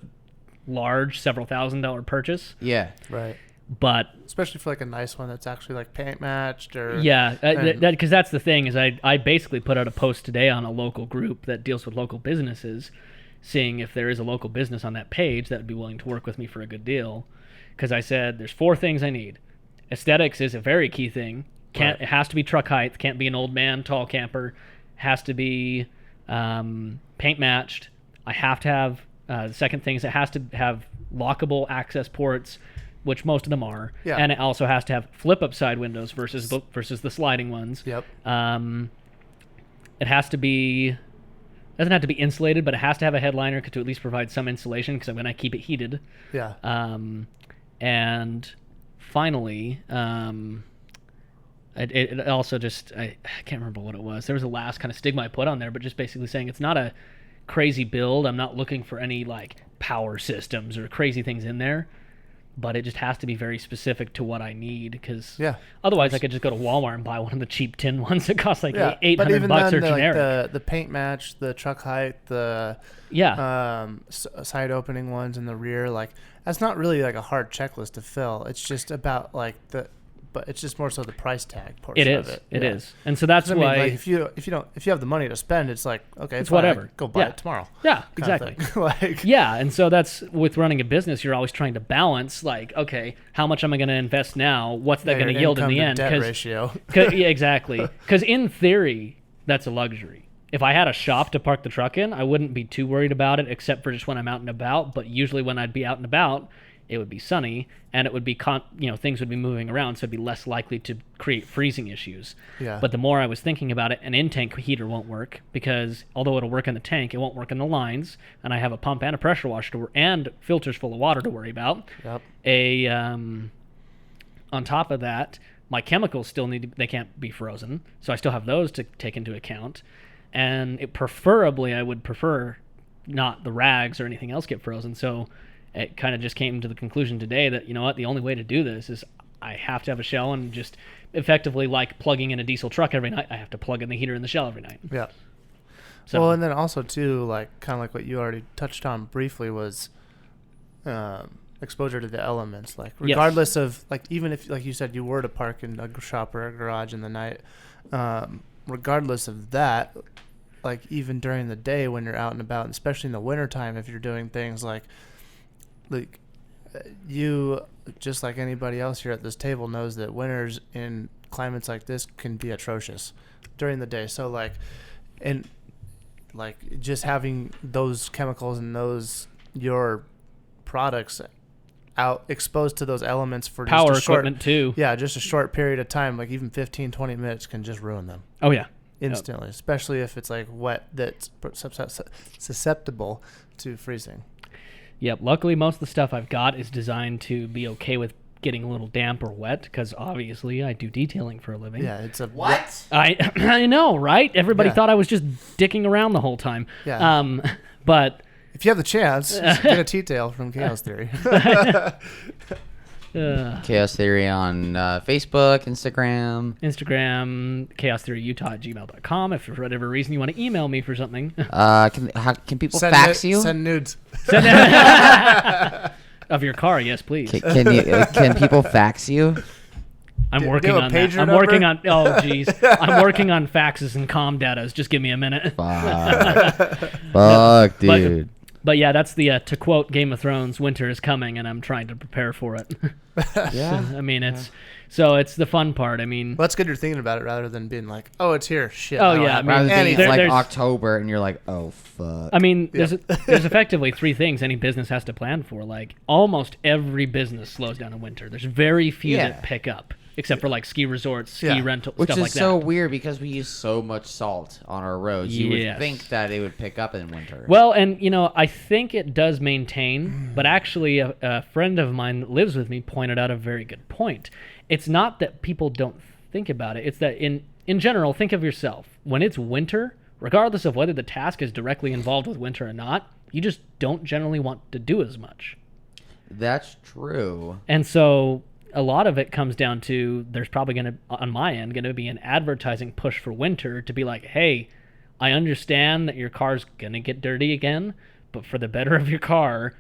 B: large, several $1,000 purchase.
A: Yeah.
C: Right.
B: But
C: Especially for like a nice one that's actually like paint matched or
B: yeah, because that's the thing is I basically put out a post today on a local group that deals with local businesses, seeing if there is a local business on that page that would be willing to work with me for a good deal. Because I said there's 4 things I need. Aesthetics is a very key thing. It has to be truck height. Can't be an old man, tall camper. Has to be paint matched. I have to have the second thing is it has to have lockable access ports, which most of them are.
C: Yeah.
B: And it also has to have flip up side windows versus the sliding ones.
C: Yep.
B: It has to be doesn't have to be insulated, but it has to have a headliner to at least provide some insulation because I'm going to keep it heated.
C: Yeah.
B: And finally, it also just I can't remember what it was. There was a last kind of stigma I put on there, but just basically saying it's not a crazy build. I'm not looking for any like power systems or crazy things in there, but it just has to be very specific to what I need, because otherwise I could just go to Walmart and buy one of the cheap tin ones that cost like $800
C: but even
B: bucks
C: then,
B: or generic.
C: Like the paint match, the truck height, the side opening ones in the rear, like that's not really like a hard checklist to fill. It's just about like but it's just more so the price tag portion of it.
B: It is. And so that's why
C: like, if you have the money to spend, it's like, okay,
B: it's
C: fine,
B: whatever.
C: go buy it tomorrow.
B: Yeah,
C: kind of
B: exactly.
C: thing. Like,
B: yeah, and so that's with running a business, you're always trying to balance like, okay, how much am I going to invest now? What's that going to yield in the end?
C: Debt ratio.
B: Yeah, exactly. Because in theory, that's a luxury. If I had a shop to park the truck in, I wouldn't be too worried about it, except for just when I'm out and about. But usually when I'd be out and about, it would be sunny, and it would be, things would be moving around, so it'd be less likely to create freezing issues.
C: Yeah.
B: But the more I was thinking about it, an in-tank heater won't work, because although it'll work in the tank, it won't work in the lines, and I have a pump and a pressure washer and filters full of water to worry about.
C: Yep.
B: On top of that, my chemicals still they can't be frozen, so I still have those to take into account. And preferably, I would prefer not the rags or anything else get frozen. So it kind of just came to the conclusion today that, you know what, the only way to do this is I have to have a shell, and just effectively like plugging in a diesel truck every night, I have to plug in the heater in the shell every night.
C: Yeah.
B: So,
C: well, and then also too, like kind of like what you already touched on briefly was exposure to the elements. Like regardless of, like, even if, like you said, you were to park in a shop or a garage in the night, regardless of that, like even during the day when you're out and about, and especially in the wintertime, if you're doing things like you, just like anybody else here at this table, knows that winters in climates like this can be atrocious during the day. So just having those chemicals and your products out exposed to those elements for
B: power
C: just a short,
B: equipment too.
C: Yeah, just a short period of time, like even 15, 20 minutes can just ruin them.
B: Oh yeah.
C: Instantly, especially if it's like wet that's susceptible to freezing.
B: Yep. Luckily, most of the stuff I've got is designed to be okay with getting a little damp or wet, because obviously I do detailing for a living.
C: Yeah, it's a
A: What?
B: I know, right? Everybody
C: Yeah.
B: thought I was just dicking around the whole time.
C: Yeah.
B: But
C: if you have the chance, just get a detail from Chaos Theory.
A: Chaos Theory on Facebook, Instagram.
B: chaostheoryutah@gmail.com. If for whatever reason you want to email me for something.
A: Can people fax you?
C: Send nudes.
B: Of your car, yes, please.
A: Can people fax you?
B: I'm
C: Do you
B: working
C: have a
B: on that.
C: pager
B: I'm
C: number?
B: working on. Oh, geez. I'm working on faxes and comm datas. Just give me a minute.
A: Fuck, dude.
B: But yeah, that's the to quote Game of Thrones, winter is coming, and I'm trying to prepare for it.
A: Yeah.
B: I mean, it's the fun part. I mean,
C: Well, that's good you're thinking about it rather than being like, oh, it's here. Shit.
B: Oh,
C: I don't
B: yeah,
C: have
B: I mean,
A: Rather than
C: anything.
A: it's like
B: there's-
A: October and you're like, oh fuck.
B: I mean, there's effectively three things any business has to plan for. Like almost every business slows down in winter. There's very few that pick up, except for like ski resorts, ski rental,
A: Which
B: stuff
A: is
B: like
A: so
B: that.
A: weird because we use so much salt on our roads. You would
B: Yes.
A: think that it would pick up in winter.
B: Well, and I think it does maintain, but actually a friend of mine that lives with me pointed out a very good point. It's not that people don't think about it. It's that in general, think of yourself. When it's winter, regardless of whether the task is directly involved with winter or not, you just don't generally want to do as much.
A: That's true.
B: And so a lot of it comes down to there's probably on my end, going to be an advertising push for winter to be like, hey, I understand that your car's going to get dirty again, but for the better of your car,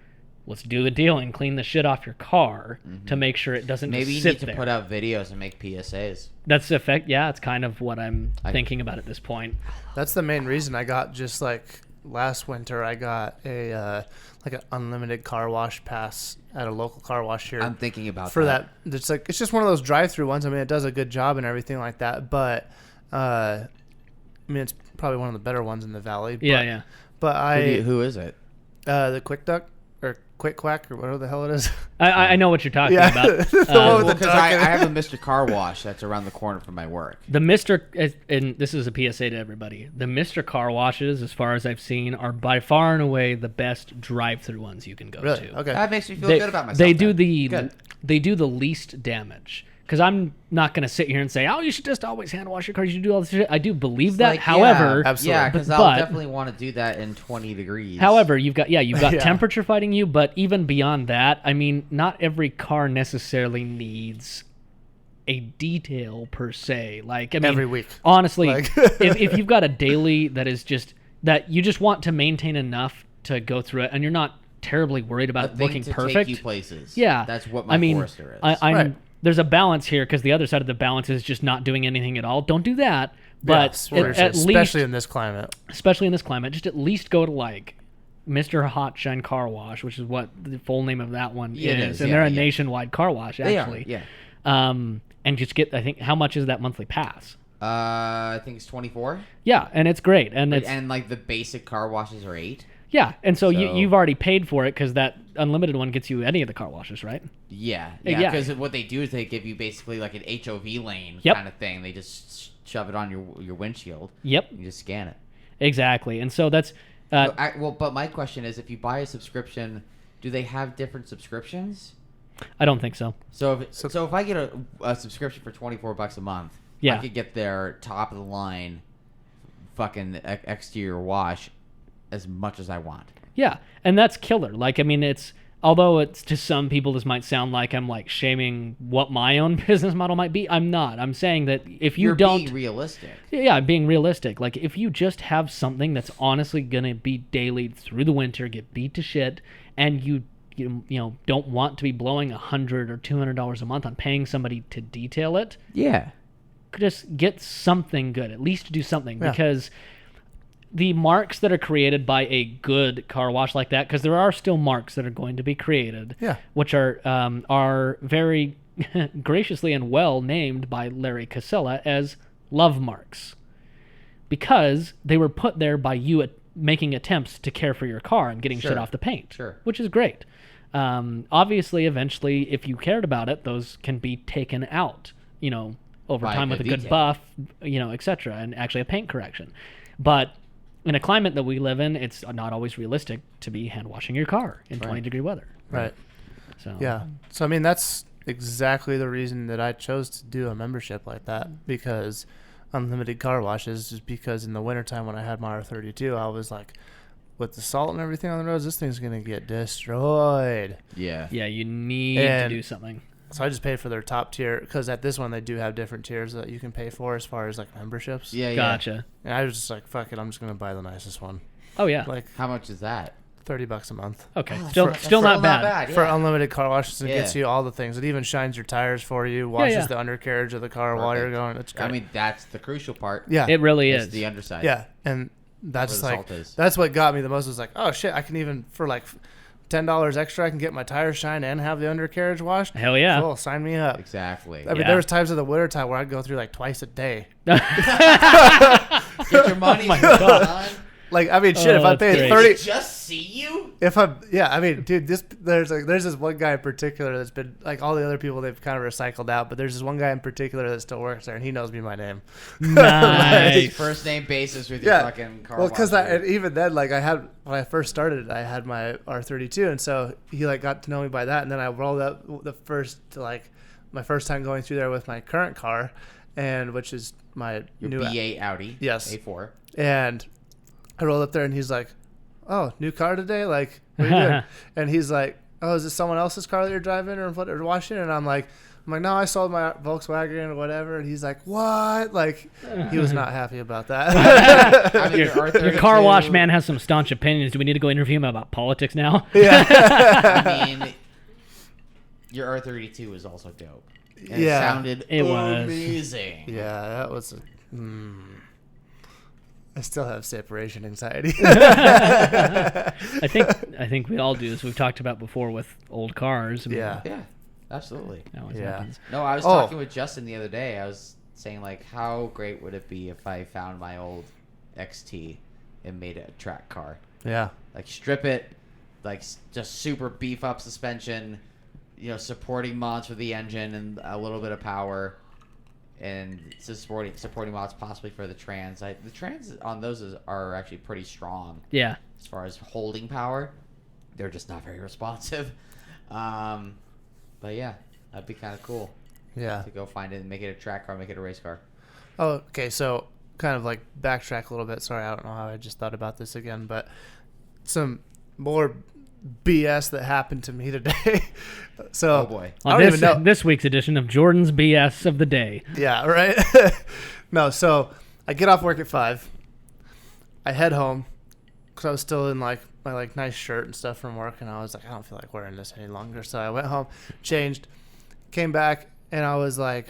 B: let's do a deal and clean the shit off your car to make sure it doesn't
A: Maybe you
B: just sit
A: need to
B: there.
A: put out videos and make PSAs.
B: That's the effect. Yeah, it's kind of what I'm thinking about at this point.
C: That's the main reason I got, just like last winter, I got a like an unlimited car wash pass at a local car wash here.
A: I'm thinking about
C: for that. It's just one of those drive-through ones. I mean, it does a good job and everything like that, but I mean, it's probably one of the better ones in the valley. But,
B: Yeah.
C: But
A: Who is it?
C: the Quick Duck or Quick Quack or whatever the hell it is.
B: I know what you're talking
C: Yeah.
B: about.
C: The one with
A: Well,
C: the
A: because
C: duck
A: I
C: in it.
A: have a Mr. Car Wash that's around the corner from my work.
B: The Mr. and this is a PSA to everybody. The Mr. Car washes, as far as I've seen, are by far and away the best drive-through ones you can go
C: Really?
B: to.
C: Okay.
A: That makes me feel good about myself.
B: They do
A: then.
B: the least damage. Because I'm not going to sit here and say, oh, you should just always hand wash your car. You should do all this shit. I do believe that.
A: Like,
B: However,
C: absolutely.
A: yeah, because
B: But-
A: I'll definitely want to do that in 20 degrees.
B: However, you've got
C: Yeah.
B: temperature fighting you, but even beyond that, I mean, not every car necessarily needs a detail per se. Like, I mean,
C: Every week.
B: honestly,
C: Like-
B: if you've got a daily that is just that you just want to maintain enough to go through it, and you're not terribly worried
A: a
B: about it
A: thing
B: looking
A: to
B: perfect.
A: take you places.
B: Yeah,
A: that's what my
B: I mean,
A: Forester is.
B: I'm
C: Right.
B: there's a balance here because the other side of the balance is just not doing anything at all. Don't do that. But
C: Yes,
B: at
C: especially
B: least,
C: in this climate.
B: especially in this climate, just at least go to like Mr. Hot Shine Car Wash, which is what the full name of that one
A: Yeah, it
B: is,
A: is,
B: and
A: yeah,
B: they're a
A: yeah.
B: nationwide car wash
A: They
B: actually.
A: are, yeah.
B: And just get, I think, how much is that monthly pass?
A: I think it's 24.
B: Yeah, and it's great, and it's
A: And like the basic car washes are 8.
B: yeah, and so,
A: So-
B: you've already paid for it because that unlimited one gets you any of the car washes, right?
A: Yeah.
B: Yeah.
A: Because what they do is they give you basically like an HOV lane
B: Yep.
A: kind of thing. They just shove it on your windshield.
B: Yep,
A: You just scan it.
B: exactly, and so that's
A: But my question is, if you buy a subscription, do they have different subscriptions?
B: I don't think so.
A: So if I get a subscription for $24 a month,
B: Yeah.
A: I could get their top of the line fucking exterior wash as much as I want.
B: Yeah, and that's killer. Like, I mean, although it's to some people this might sound like I'm like shaming what my own business model might be. I'm not. I'm saying that if you
A: You're
B: don't,
A: being realistic.
B: yeah, I'm being realistic. Like, if you just have something that's honestly gonna be daily through the winter, get beat to shit, and you don't want to be blowing $100 or $200 a month on paying somebody to detail it,
A: Yeah.
B: just get something good. At least do something,
C: Yeah.
B: because the marks that are created by a good car wash like that, because there are still marks that are going to be created,
C: Yeah.
B: which are very graciously and well named by Larry Casella as love marks, because they were put there by you making attempts to care for your car and getting shit
A: Sure.
B: off the paint,
A: Sure.
B: which is great. Obviously, eventually, if you cared about it, those can be taken out, over
A: By
B: time
A: the
B: with a good
A: detail.
B: buff, etc., and actually a paint correction. But in a climate that we live in, it's not always realistic to be hand washing your car in 20-degree weather.
C: Right.
B: So
C: Yeah. So I mean, that's exactly the reason that I chose to do a membership like that, because unlimited car washes is because in the wintertime when I had my R32, I was like, with the salt and everything on the roads, this thing's going to get destroyed.
A: Yeah.
B: yeah, you need
C: And-
B: to do something.
C: So I just paid for their top tier, because at this one they do have different tiers that you can pay for as far as like memberships.
A: Yeah.
B: Gotcha.
C: And I was just like, fuck it, I'm just going to buy the nicest one.
B: Oh yeah.
C: Like
A: How much is that?
C: $30 a month.
B: Okay.
A: Oh,
B: Still
A: that's
B: still not bad.
C: For
A: yeah.
C: unlimited car washes, and
A: Yeah.
C: gets you all the things. It even shines your tires for you, washes
B: yeah.
C: the undercarriage of the car while you're
A: Perfect.
C: going. It's great.
A: I mean, that's the crucial part.
C: yeah.
B: It really
A: Is
B: is.
A: the underside.
C: Yeah, and that's
A: Where the
C: like
A: salt is.
C: that's what got me the most. Was like, oh shit, I can even for like $10 extra, I can get my tires shined and have the undercarriage washed.
B: Hell yeah.
C: Cool, sign me up.
A: Exactly.
C: I mean,
B: Yeah.
C: there was times in the winter time where I'd go through like twice a day.
A: Get your money.
B: my God.
A: son.
C: Like, I mean, shit,
B: Oh,
C: if I
B: that's
C: paid
B: great.
C: 30,
A: Just see you.
C: if I, yeah, I mean, dude, there's this one guy in particular that's been like all the other people they've kind of recycled out, but there's this one guy in particular that still works there, and he knows me by name.
B: Nice.
A: First name basis with your
C: Yeah.
A: fucking car.
C: Well, because
A: washer.
C: even then, like when I first started, I had my R32, and so he like got to know me by that, and then I rolled up my first time going through there with my current car, and which is my
A: your
C: new
A: B8 Audi.
C: Yes.
A: A4.
C: and I rolled up there, and he's like, "Oh, new car today? Like, what are you doing?" And he's like, "Oh, is this someone else's car that you're driving or washing?" And I'm like, "No, I sold my Volkswagen or whatever." And he's like, "What?" Like, he was not happy about that.
A: I mean, your
B: Your car wash
A: R32
B: man has some staunch opinions. Do we need to go interview him about politics now?
A: I mean, your R32 was also dope. And
C: Yeah.
A: It sounded
B: It was.
A: amazing.
C: Yeah, that was. I still have separation anxiety.
B: I think we all do this. We've talked about before with old cars. I mean,
C: Yeah.
A: Yeah, absolutely.
B: that always
C: Yeah.
B: happens.
A: No, I was
C: Oh.
A: talking with Justin the other day. I was saying, like, how great would it be if I found my old XT and made it a track car?
C: Yeah.
A: Like, strip it, like, just super beef up suspension, supporting mods for the engine and a little bit of power, and supporting mods possibly for the trans. The trans on those are actually pretty strong
B: Yeah.
A: as far as holding power. They're just not very responsive. But yeah, that'd be kind of cool
C: Yeah.
A: to go find it and make it a track car, make it a race car.
C: Oh, okay. So, kind of like backtrack a little bit. Sorry, I don't know how I just thought about this again, but some more BS that happened to me today. So,
A: Oh boy.
C: I
B: On
C: don't
B: this,
C: even know.
B: this week's edition of Jordan's BS of the day.
C: Yeah, right. No, so I get off work at 5. I head home because I was still in like my like nice shirt and stuff from work, and I was like, I don't feel like wearing this any longer. So I went home, changed, came back, and I was like,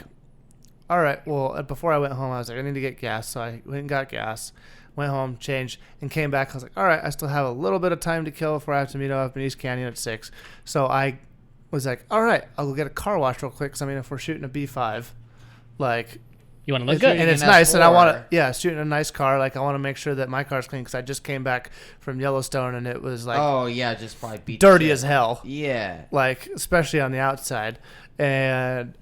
C: all right. Well, before I went home, I was like, I need to get gas. So I went and got gas, went home, changed, and came back. I was like, all right, I still have a little bit of time to kill before I have to meet up in East Canyon at 6. So I was like, all right, I'll go get a car wash real quick. Because I mean, if we're shooting a B5, like,
B: You want to look
A: It's
B: good.
A: really-
C: And it's
A: an
C: nice, and I want
A: S4.
C: to, shooting a nice car. Like, I want to make sure that my car's clean because I just came back from Yellowstone and it was like
A: Oh yeah, just probably beat the
C: dirty
A: shit.
C: as hell.
A: Yeah.
C: Like, especially on the outside, and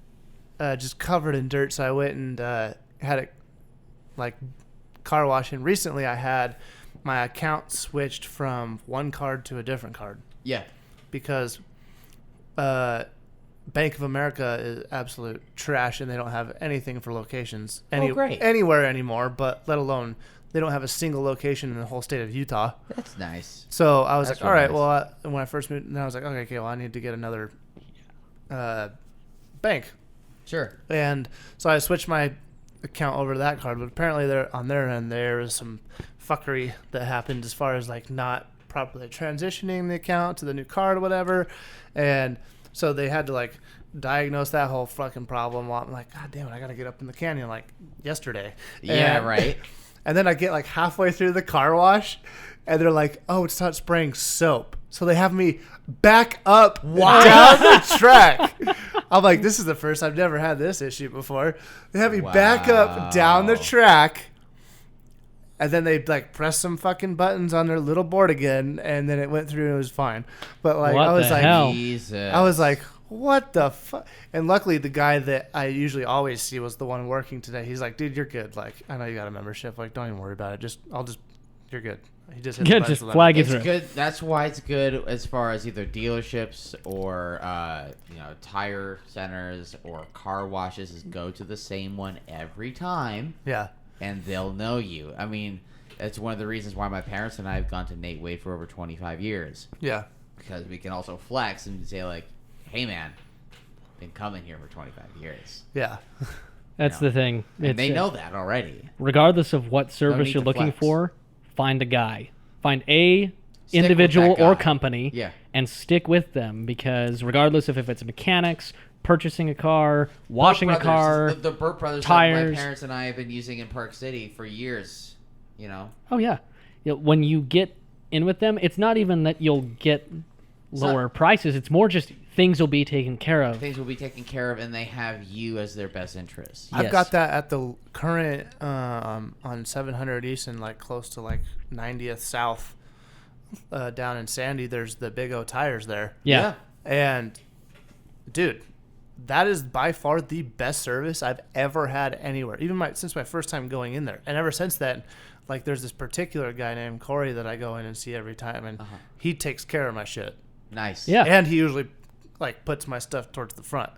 C: just covered in dirt. So I went and had it like car wash. And recently, I had my account switched from one card to a different card
A: Yeah.
C: because Bank of America is absolute trash, and they don't have anything for locations
A: Great.
C: anywhere anymore. But let alone they don't have a single location in the whole state of Utah.
A: That's nice.
C: So I was
A: That's
C: like, all right,
A: real
C: well, when I first moved, then I was like, okay, well, I need to get another bank.
A: Sure.
C: And so I switched my account over to that card, but apparently there on their end there was some fuckery that happened as far as like not properly transitioning the account to the new card or whatever. And so they had to like diagnose that whole fucking problem. While I'm like, God damn it, I gotta get up in the canyon like yesterday.
A: Yeah,
C: And-
A: right.
C: And then I get like halfway through the car wash, and they're like, "Oh, it's not spraying soap." So they have me back up down the track. I'm like, "This is the first. I've never had this issue before." They have me back up down the
A: Wow.
C: track, and then they like press some fucking buttons on their little board again, and then it went through and it was fine. But like,
B: What
C: I was
B: the
C: like,
B: hell?
A: Jesus.
C: I was like, what the fuck? And luckily, the guy that I usually always see was the one working today. He's like, dude, you're good. Like, I know you got a membership. Like, don't even worry about it. You're good. He just hit the
B: Yeah,
C: buttons
B: just
C: to let
B: flag
C: me-
B: it
A: It's
B: through.
A: good. That's why it's good as far as either dealerships or tire centers or car washes is go to the same one every time,
C: Yeah.
A: and they'll know you. I mean, that's one of the reasons why my parents and I have gone to Nate Wade for over 25 years,
C: Yeah.
A: because we can also flex and say like, "Hey man, been coming here for 25 years,"
C: Yeah.
B: That's
A: No.
B: the thing.
A: and they
B: It's,
A: know that already.
B: regardless of what service
A: need
B: you're
A: to
B: looking
A: flex.
B: for, find a guy. Find a
A: Stick with
B: individual
A: that
B: or
A: guy.
B: company
A: Yeah.
B: and stick with them, because regardless of if it's mechanics, purchasing a car, washing a
A: Burt
B: car.
A: Brothers, the Burt Brothers that
B: tires.
A: my parents and I have been using in Park City for years. You know,
B: Oh yeah. When you get in with them, it's not even that you'll get lower prices. It's more just things will be taken care of.
A: things will be taken care of, and they have you as their best interest.
C: I've
B: Yes.
C: got that at the current on 700 East and like close to like 90th South down in Sandy. There's the Big O tires there.
B: Yeah.
C: And dude, that is by far the best service I've ever had anywhere. Even since my first time going in there. And ever since then, like there's this particular guy named Corey that I go in and see every time, and he takes care of my shit.
A: Nice.
B: Yeah.
C: And he usually like puts my stuff towards the front.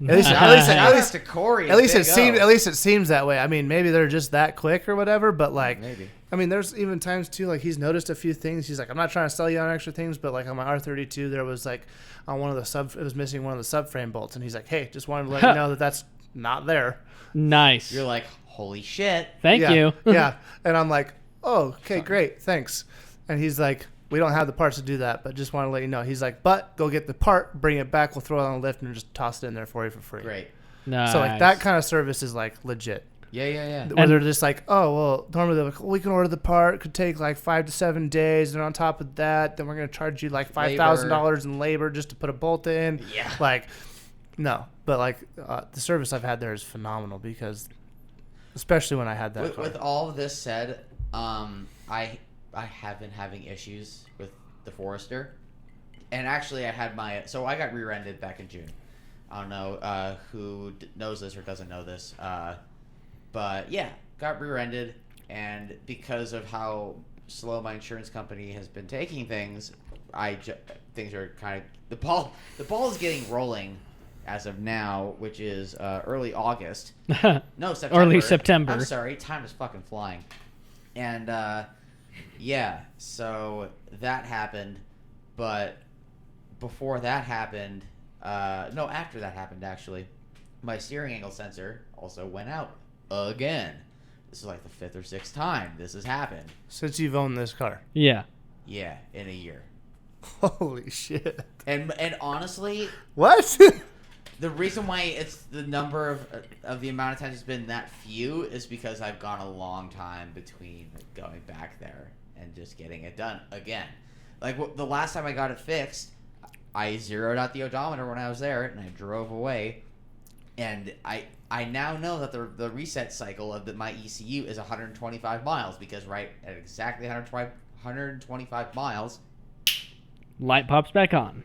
C: At least,
A: Shout out to Corey.
C: at least it
A: Big O.
C: seems. At least it seems that way. I mean, maybe they're just that quick or whatever. But like,
A: Maybe.
C: I mean, there's even times too. Like he's noticed a few things. He's like, I'm not trying to sell you on extra things, but like on my R32, there was like on one of the it was missing one of the subframe bolts, and he's like, hey, just wanted to let you know that that's not there.
B: Nice.
A: You're like, holy shit.
B: Thank
C: yeah,
B: you.
C: yeah, and I'm like, oh, okay, great, thanks. And he's like, we don't have the parts to do that, but just want to let you know. He's like, but go get the part, bring it back, we'll throw it on the lift, and just toss it in there for you for free.
A: Great.
B: Nice.
C: So like that kind of service is like legit.
A: Yeah.
C: Where they're just like, oh, well, normally they're like, we can order the part. It could take like 5 to 7 days. And on top of that, then we're going to charge you like $5,000 in labor just to put a bolt in.
A: Yeah.
C: Like, no. But like the service I've had there is phenomenal because, especially when I had that car.
A: With all of this said, I have been having issues with the Forester, and actually I got rear-ended back in June. I don't know who knows this or doesn't know this, but yeah, got rear-ended, and because of how slow my insurance company has been taking things, things are kind of the ball is getting rolling as of now, which is early August. No, September.
B: Early September.
A: I'm sorry, time is fucking flying. And yeah, so that happened, but before that happened, after that happened actually, my steering angle sensor also went out again. This is like the 5th or 6th time this has happened.
C: Since you've owned this car.
B: Yeah.
A: Yeah, in a year.
C: Holy shit.
A: And honestly,
C: What?
A: the reason why it's the number of the amount of times it's been that few is because I've gone a long time between going back there and just getting it done again. Like the last time I got it fixed, I zeroed out the odometer when I was there and I drove away, And I now know that the reset cycle of my ECU is 125 miles because right at exactly 125 miles,
B: Light pops back on.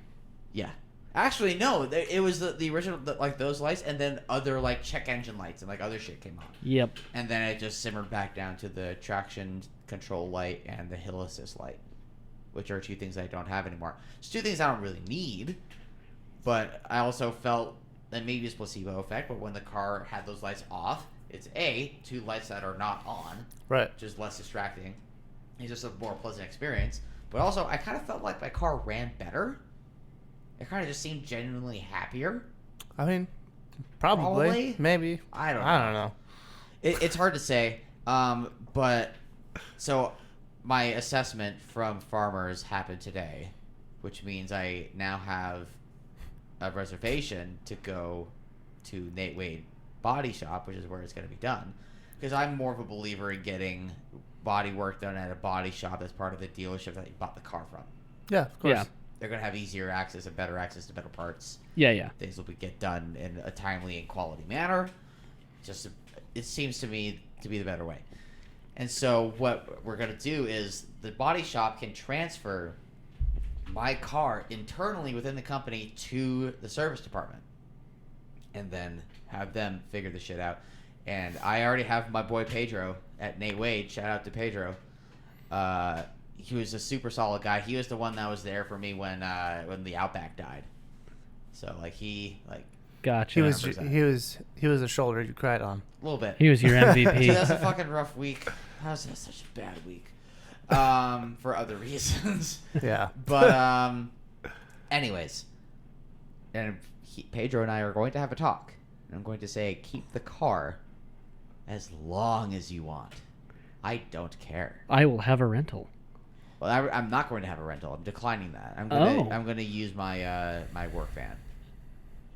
A: yeah. Actually, no, it was the original like those lights, and then other like check engine lights and like other shit came on.
B: Yep.
A: And then it just simmered back down to the traction control light and the hill assist light, which are two things I don't have anymore. It's two things I don't really need, but I also felt that maybe it's placebo effect, but when the car had those lights off, it's two lights that are not on,
C: Right.
A: which is less distracting. It's just a more pleasant experience. But also, I kind of felt like my car ran better. It kind of just seemed genuinely happier.
C: I mean, probably. Maybe.
A: I don't
C: know.
A: It's hard to say. But so my assessment from farmers happened today, which means I now have a reservation to go to Nate Wade Body Shop, which is where it's going to be done. Because I'm more of a believer in getting body work done at a body shop that's part of the dealership that you bought the car from.
C: Yeah, of course.
B: Yeah.
A: They're going to have easier access and better access to better parts.
B: Yeah.
A: Things will get done in a timely and quality manner. It seems to me to be the better way. And so what we're going to do is the body shop can transfer my car internally within the company to the service department and then have them figure the shit out. And I already have my boy Pedro at Nate Wade. Shout out to Pedro. He was a super solid guy. He was the one that was there for me when the Outback died. So
B: Gotcha.
C: He was the shoulder you cried on.
A: a little bit.
B: He was your MVP.
A: Dude, that's a fucking rough week. That was such a bad week. For other reasons.
C: Yeah.
A: But anyways, and Pedro and I are going to have a talk. And I'm going to say, keep the car as long as you want. I don't care.
B: I will have a rental.
A: Well, I'm not going to have a rental. I'm declining that. I'm going to use my my work van.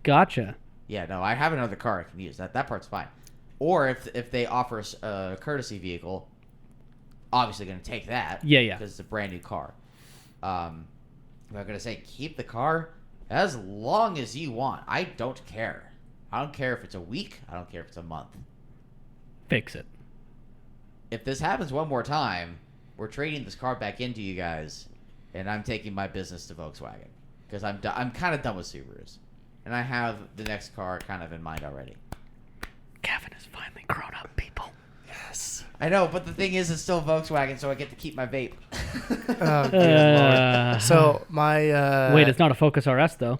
B: Gotcha.
A: Yeah, no, I have another car I can use. That part's fine. Or if they offer a courtesy vehicle, obviously going to take that.
B: Yeah.
A: Because it's a brand new car. I'm going to say keep the car as long as you want. I don't care. I don't care if it's a week. I don't care if it's a month.
B: Fix it.
A: If this happens one more time, we're trading this car back into you guys, and I'm taking my business to Volkswagen because I'm kind of done with Subarus, and I have the next car kind of in mind already.
B: Gavin is finally grown up, people.
C: Yes.
A: I know, but the thing is, it's still Volkswagen, so I get to keep my vape.
C: Oh, good Lord. So my
B: wait, it's not a Focus RS though.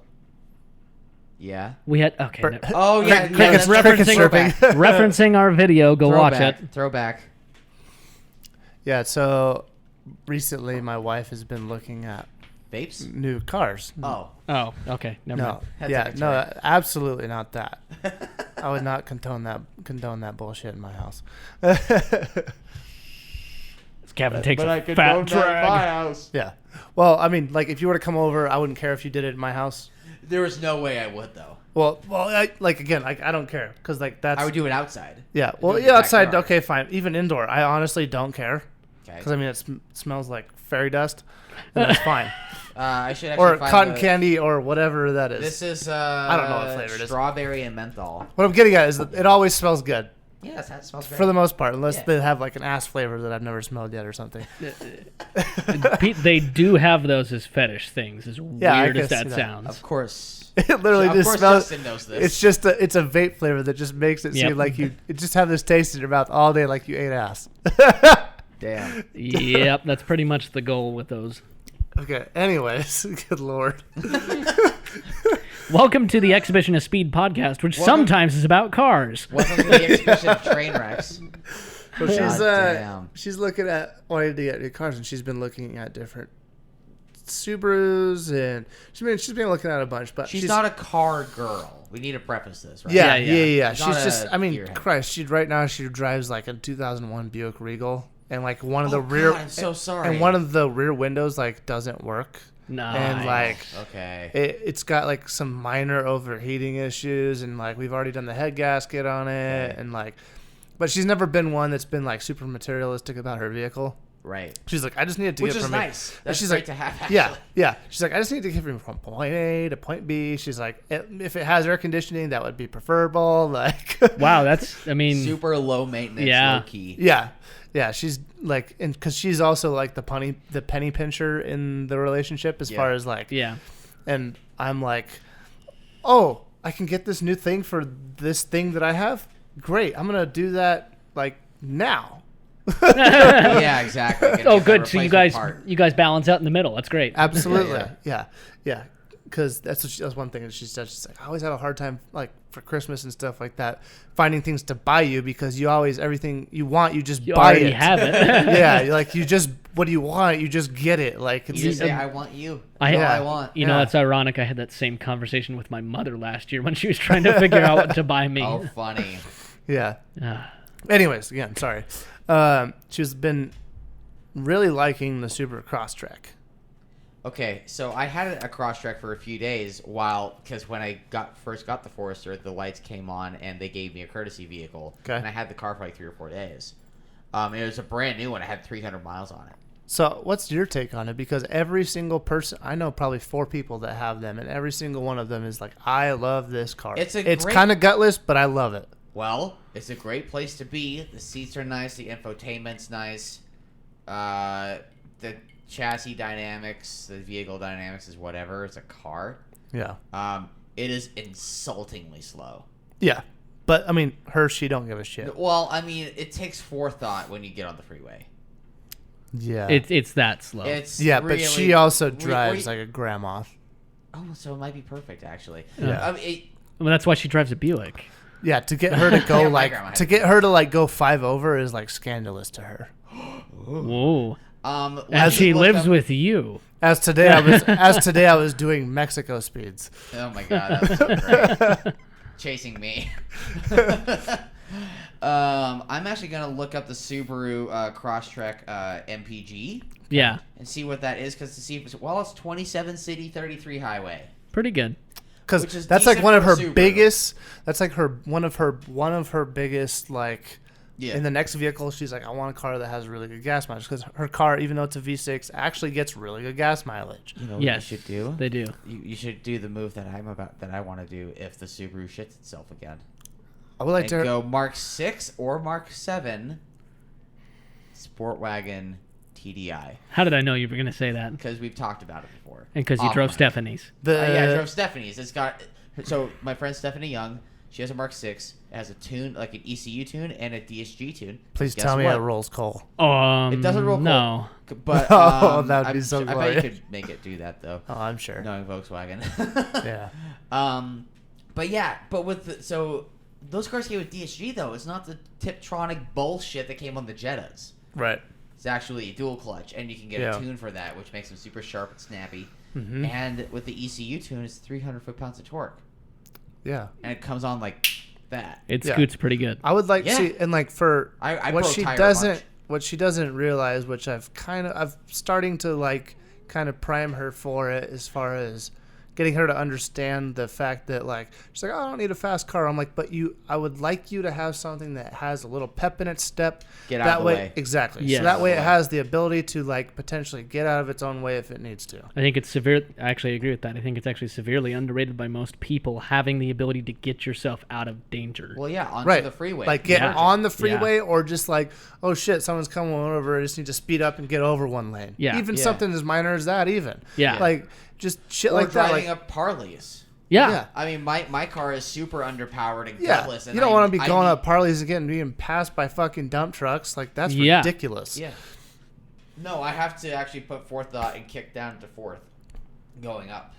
A: Yeah.
B: We had okay.
C: Bur-
B: no.
A: Oh yeah,
C: Crickets chirping.
B: Referencing our video, go watch it.
A: Throwback.
C: Yeah, so recently my wife has been looking at
A: Vapes?
C: new cars.
A: Oh.
B: Oh, okay. Never
C: No,
B: mind.
A: That's
C: yeah,
A: like a
C: no,
A: trend.
C: absolutely not that. I would not condone that bullshit in my house.
B: Gavin takes
A: but I
B: a
A: could
B: fat
A: go to
B: drag.
A: my house.
C: Yeah. Well, I mean, like if you were to come over, I wouldn't care if you did it in my house.
A: There was no way I would though.
C: Well, I don't care because like that's
A: I would do it outside.
C: yeah.
A: I'd
C: Well,
A: do it in
C: yeah,
A: the
C: outside,
A: backyard.
C: okay, fine. Even indoor, I honestly don't care
A: Okay.
C: because I mean it smells like fairy dust, and that's fine.
A: I should actually
C: Or
A: find
C: cotton
A: the-
C: candy or whatever that is.
A: This is
C: I don't know what flavor it is.
A: Strawberry and menthol.
C: What I'm getting at is that it always smells good
A: Yeah, that smells great.
C: for the most part, unless
A: Yeah.
C: they have like an ass flavor that I've never smelled yet or something.
B: Pete, they do have those as fetish things, as
C: Yeah, I
B: weird as
C: can
B: that
C: see that.
B: sounds.
A: Of course.
C: It literally
A: Of
C: just
A: course
C: smells.
A: Justin knows this.
C: It's it's a vape flavor that just makes it
B: Yep.
C: seem like you just have this taste in your mouth all day, like you ate ass.
A: Damn.
B: Yep, that's pretty much the goal with those.
C: Okay. Anyways, good lord.
B: Welcome to the Exhibition of Speed podcast, which
A: Welcome-
B: sometimes is about cars.
A: Welcome to the exhibition of train wrecks.
C: So
A: damn.
C: she's looking at wanting to get new cars, and she's been looking at different Subarus, and she's been looking at a bunch, but
A: She's not a car girl. We need to preface this, right?
C: Yeah.
A: She's
C: She's
A: not
C: just.
A: a
C: I mean,
A: gearhead.
C: Christ. She drives like a 2001 Buick Regal, and like one of
A: Oh,
C: the rear.
A: God, I'm so sorry.
C: And one of the rear windows like doesn't work,
B: Nice.
C: and like
A: Okay.
C: it's got like some minor overheating issues, and like we've already done the head gasket on it,
A: Okay.
C: and like, but she's never been one that's been like super materialistic about her vehicle.
A: Right.
C: She's like, I just needed to
A: Which
C: get
A: is
C: from
A: nice.
C: me.
A: That's
C: she's
A: great
C: like,
A: to have, actually.
C: Yeah. She's like, I just need to get from point A to point B. She's like, if it has air conditioning, that would be preferable. Like,
B: Wow, that's, I mean,
A: Super low maintenance,
B: Yeah.
A: low key.
C: yeah. She's like, and because she's also like the penny pincher in the relationship as far as like,
B: yeah.
C: and I'm like, oh, I can get this new thing for this thing that I have. Great, I'm gonna do that like now.
A: Yeah, exactly. Gonna
B: Oh,
A: get that
B: good. So
A: replacement
B: you
A: part.
B: guys balance out in the middle. That's great.
C: Absolutely, yeah. Because that's one thing that she said. She's like, I always have a hard time, like for Christmas and stuff like that, finding things to buy you because you always everything you want, you just
B: You
C: buy
B: already
C: it.
B: have it.
C: Yeah, like you just what do you want? You just get it. Like
A: You
C: it's
A: just say, I want you.
B: I-
A: That's all I
C: Yeah.
A: want.
B: You know,
C: Yeah.
B: it's ironic. I had that same conversation with my mother last year when she was trying to figure out what to buy me.
A: Oh, funny.
C: yeah.
B: Ah,
C: Anyways, again, sorry. She's been really liking the Subaru Crosstrek.
A: Okay, so I had a Crosstrek for a few days because when I first got the Forester, the lights came on and they gave me a courtesy vehicle.
C: Okay.
A: And I had the car for like 3 or 4 days. It was a brand new one. I had 300 miles on it.
C: So, what's your take on it? Because every single person, I know probably 4 people that have them, and every single one of them is like, I love this car.
A: It's
C: It's
A: great-
C: kind of gutless, but I love it.
A: Well, it's a great place to be. The seats are nice. The infotainment's nice. The chassis dynamics, the vehicle dynamics is whatever. It's a car.
C: Yeah.
A: It is insultingly slow.
C: Yeah. But, I mean, she don't give a shit.
A: Well, I mean, it takes forethought when you get on the freeway.
C: Yeah.
B: it's that slow.
A: It's
C: yeah,
A: really,
C: but she also
A: re-
C: drives like a grandma.
A: Oh, so it might be perfect actually.
C: Yeah.
A: I mean,
B: Well, that's why she drives a Buick.
C: Yeah, to get her to go
A: Yeah, my grandma had
C: go 5 over is like scandalous to her.
B: Whoa.
A: when
B: And she
A: looked
B: lives
A: up-
B: with you.
C: As today I was doing Mexico speeds.
A: Oh my god, that was so great. Chasing me. I'm actually gonna look up the Subaru Crosstrek MPG
B: Yeah.
A: and see what that is, because to see if it's 27 city, 33 highway.
B: Pretty good.
C: Because
A: Which is
C: that's like
A: decent
C: one of
A: for
C: her
A: Subaru.
C: biggest. That's like one of her biggest like.
A: Yeah.
C: In the next vehicle, she's like, I want a car that has really good gas mileage, because her car, even though it's a V6, actually gets really good gas mileage.
A: You know what
B: Yes.
A: you should do?
B: They do.
A: You should do the move that I want to do if the Subaru shits itself again.
C: I would like
A: And
C: to.
A: go Mark 6 or Mark 7 Sport Wagon TDI,
B: How did I know you were going to say that?
A: because we've talked about it before.
B: And because you drove
A: Offline.
B: Stephanie's.
C: The
A: Yeah, I drove Stephanie's. It's got my friend Stephanie Young. She has a Mark 6. It has a tune, like an ECU tune and a DSG tune.
C: Please
A: Guess
C: tell me
A: what?
C: it rolls coal.
A: It doesn't roll
B: No.
A: coal. But
C: Oh, that would be so
A: I bet
C: glorious.
A: you could make it do that though,
C: Oh, I'm sure.
A: knowing Volkswagen.
C: Yeah.
A: But with those cars came with DSG though. It's not the Tiptronic bullshit that came on the Jettas.
C: Right.
A: It's actually dual clutch, and you can get
C: Yeah.
A: a tune for that, which makes them super sharp and snappy.
C: Mm-hmm.
A: And with the ECU tune, it's 300 foot-pounds of torque,
C: Yeah.
A: and it comes on like that.
B: It
C: Yeah.
B: scoots pretty good.
C: I would like
A: Yeah.
C: see, and like for
A: I
C: what
A: pro
C: she
A: tire a
C: doesn't,
A: bunch.
C: what she doesn't realize, which I've starting to like kind of prime her for it, as far as getting her to understand the fact that like she's like, oh, I don't need a fast car. I'm like, but I would like you to have something that has a little pep in its step.
A: Get out
C: that
A: of the
C: way,
A: way.
C: exactly.
B: Yes.
C: So that way
A: Out of
C: it
A: the way.
C: has the ability to like potentially get out of its own way if it needs to.
B: I think it's severe. I actually agree with that. I think it's actually severely underrated by most people, having the ability to get yourself out of danger.
A: Well, yeah, onto
C: Right.
A: the freeway.
C: Like get
B: Yeah.
C: on the freeway, or just like, oh shit, someone's coming over. I just need to speed up and get over one lane.
B: Yeah.
C: Even
A: Yeah.
C: something as minor as that, even.
B: Yeah.
C: Like just shit
A: or
C: like that.
A: driving
C: Like,
A: up Parleys.
B: Yeah.
C: yeah.
A: I mean, my car is super underpowered and
C: Yeah,
A: gutless. And
C: you don't want to be going
A: need-
C: up Parleys again, being passed by fucking dump trucks. Like that's
B: Yeah.
C: ridiculous.
A: Yeah. No, I have to actually put forethought and kick down to fourth, going up.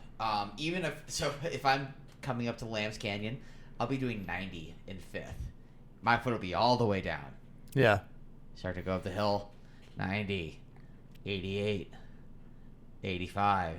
A: Even if I'm coming up to Lambs Canyon, I'll be doing 90 in fifth. My foot will be all the way down.
C: Yeah.
A: Start to go up the hill, 90, 88, 85,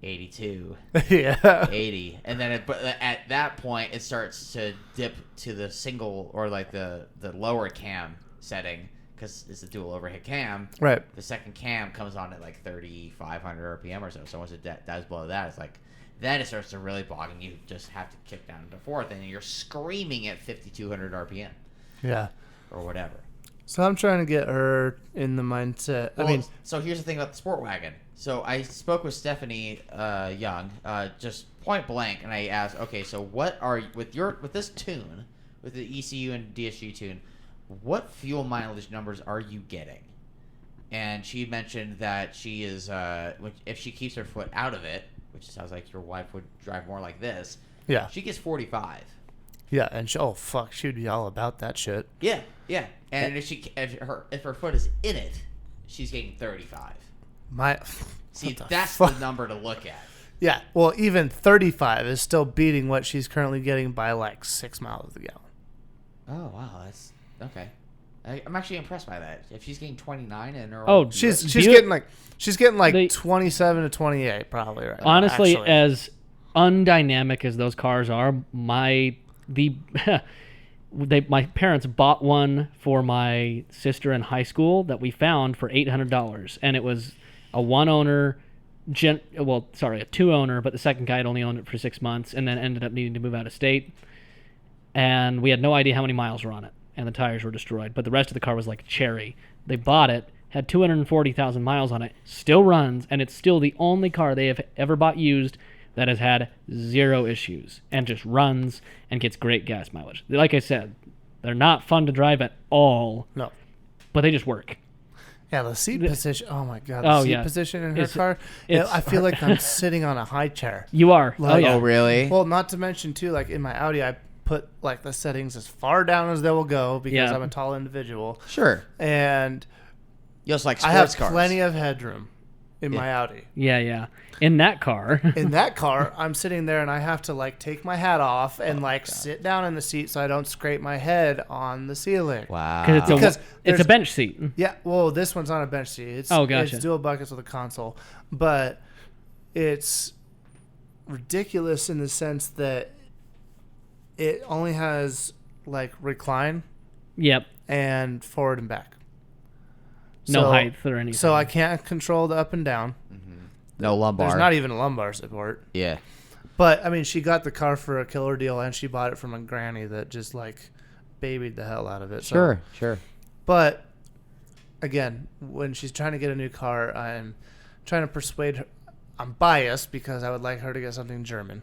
A: 82.
C: Yeah.
A: 80, and then but at that point it starts to dip to the single or like the lower cam setting, because it's a dual overhead cam.
C: Right.
A: The second cam comes on at like 3,500 RPM or so. So once it dives below that, it's like then it starts to really bog, and you just have to kick down into fourth, and you're screaming at 5,200 RPM
C: Yeah.
A: or whatever.
C: So I'm trying to get her in the mindset.
A: Well,
C: I mean,
A: so here's the thing about the sport wagon. So I spoke with Stephanie Young, just point blank, and I asked, okay, so what are with this tune, with the ECU and DSG tune, what fuel mileage numbers are you getting? And she mentioned that she is, if she keeps her foot out of it, which sounds like your wife would drive more like this.
C: yeah,
A: She gets 45.
C: yeah, and she'd be all about that shit.
A: Yeah, yeah. And if her foot is in it, she's getting 35. See, that's the number to look at.
C: Yeah, well, even 35 is still beating what she's currently getting by like 6 miles a gallon.
A: Oh wow, that's okay. I'm actually impressed by that. If she's getting 29 and her
C: She's getting like 27 to 28 probably right now,
B: Honestly,
C: actually.
B: as undynamic as those cars are, my parents bought one for my sister in high school that we found for $800, and it was a one-owner, a two-owner, but the second guy had only owned it for 6 months, and then ended up needing to move out of state, and we had no idea how many miles were on it, and the tires were destroyed, but the rest of the car was like cherry. They bought it, had 240,000 miles on it, still runs, and it's still the only car they have ever bought used that has had 0 issues and just runs and gets great gas mileage. Like I said, they're not fun to drive at all.
C: No.
B: But they just work.
C: Yeah, the seat position. Oh my god, the seat position in her car. I feel like I'm sitting on a high chair.
B: You are.
C: Like,
A: Oh really?
C: Well, not to mention too, like in my Audi, I put like the settings as far down as they will go because I'm a tall individual.
A: Sure.
C: And
A: You also like
C: I have
A: sports cars.
C: plenty of headroom in my Audi.
B: Yeah. In that car.
C: In that car, I'm sitting there and I have to like take my hat off and sit down in the seat so I don't scrape my head on the ceiling.
A: Wow.
B: Because it's a bench seat.
C: Yeah, well, this one's not a bench seat. It's,
B: gotcha.
C: It's dual buckets with a console. But it's ridiculous in the sense that it only has like recline
B: Yep.
C: and forward and back.
B: No height or anything.
C: So I can't control the up and down.
A: No lumbar.
C: There's not even a lumbar support.
A: Yeah.
C: But, I mean, she got the car for a killer deal, and she bought it from a granny that just, like, babied the hell out of it.
A: Sure.
C: But, again, when she's trying to get a new car, I'm trying to persuade her. I'm biased because I would like her to get something German.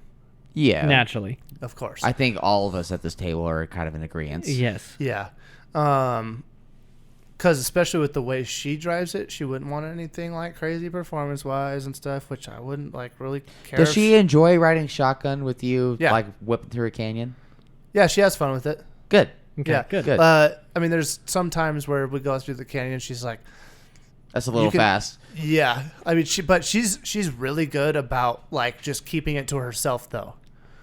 A: Yeah.
B: Naturally.
C: Of course.
A: I think all of us at this table are kind of in agreement.
B: Yes.
C: Yeah. Because especially with the way she drives it, she wouldn't want anything like crazy performance-wise and stuff, which I wouldn't like really care.
A: Does she enjoy riding shotgun with you,
C: Yeah.
A: like whipping through a canyon?
C: Yeah, she has fun with it.
A: Good.
B: Okay,
C: Yeah,
B: good.
A: Good.
C: I mean, there's some times where we go through the canyon. She's like,
A: That's a little
C: can-
A: fast.
C: yeah. I mean, she's really good about like just keeping it to herself though.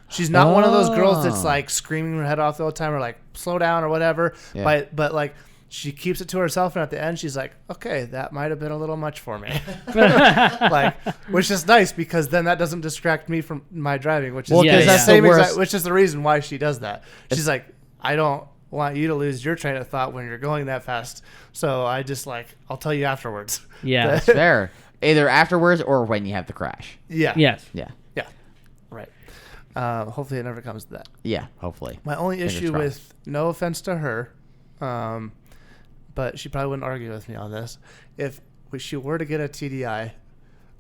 C: She's not one of those girls that's like screaming her head off the whole time or like slow down or whatever.
A: Yeah.
C: But like she keeps it to herself, and at the end she's like, okay, that might have been a little much for me. Like, which is nice because then that doesn't distract me from my driving, which is
A: Well,
B: 'cause that's
C: the same
A: the worst.
C: exact, which is the reason why she does that. She's like, I don't want you to lose your train of thought when you're going that fast. So I just like, I'll tell you afterwards.
B: Yeah.
A: That's fair. Either afterwards or when you have the crash.
C: Yeah.
B: Yes.
A: Yeah.
C: Yeah. Right. Hopefully it never comes to that.
A: Yeah, hopefully.
C: My only
A: Fingers
C: issue
A: crossed.
C: with, no offense to her, but she probably wouldn't argue with me on this. If she were to get a TDI,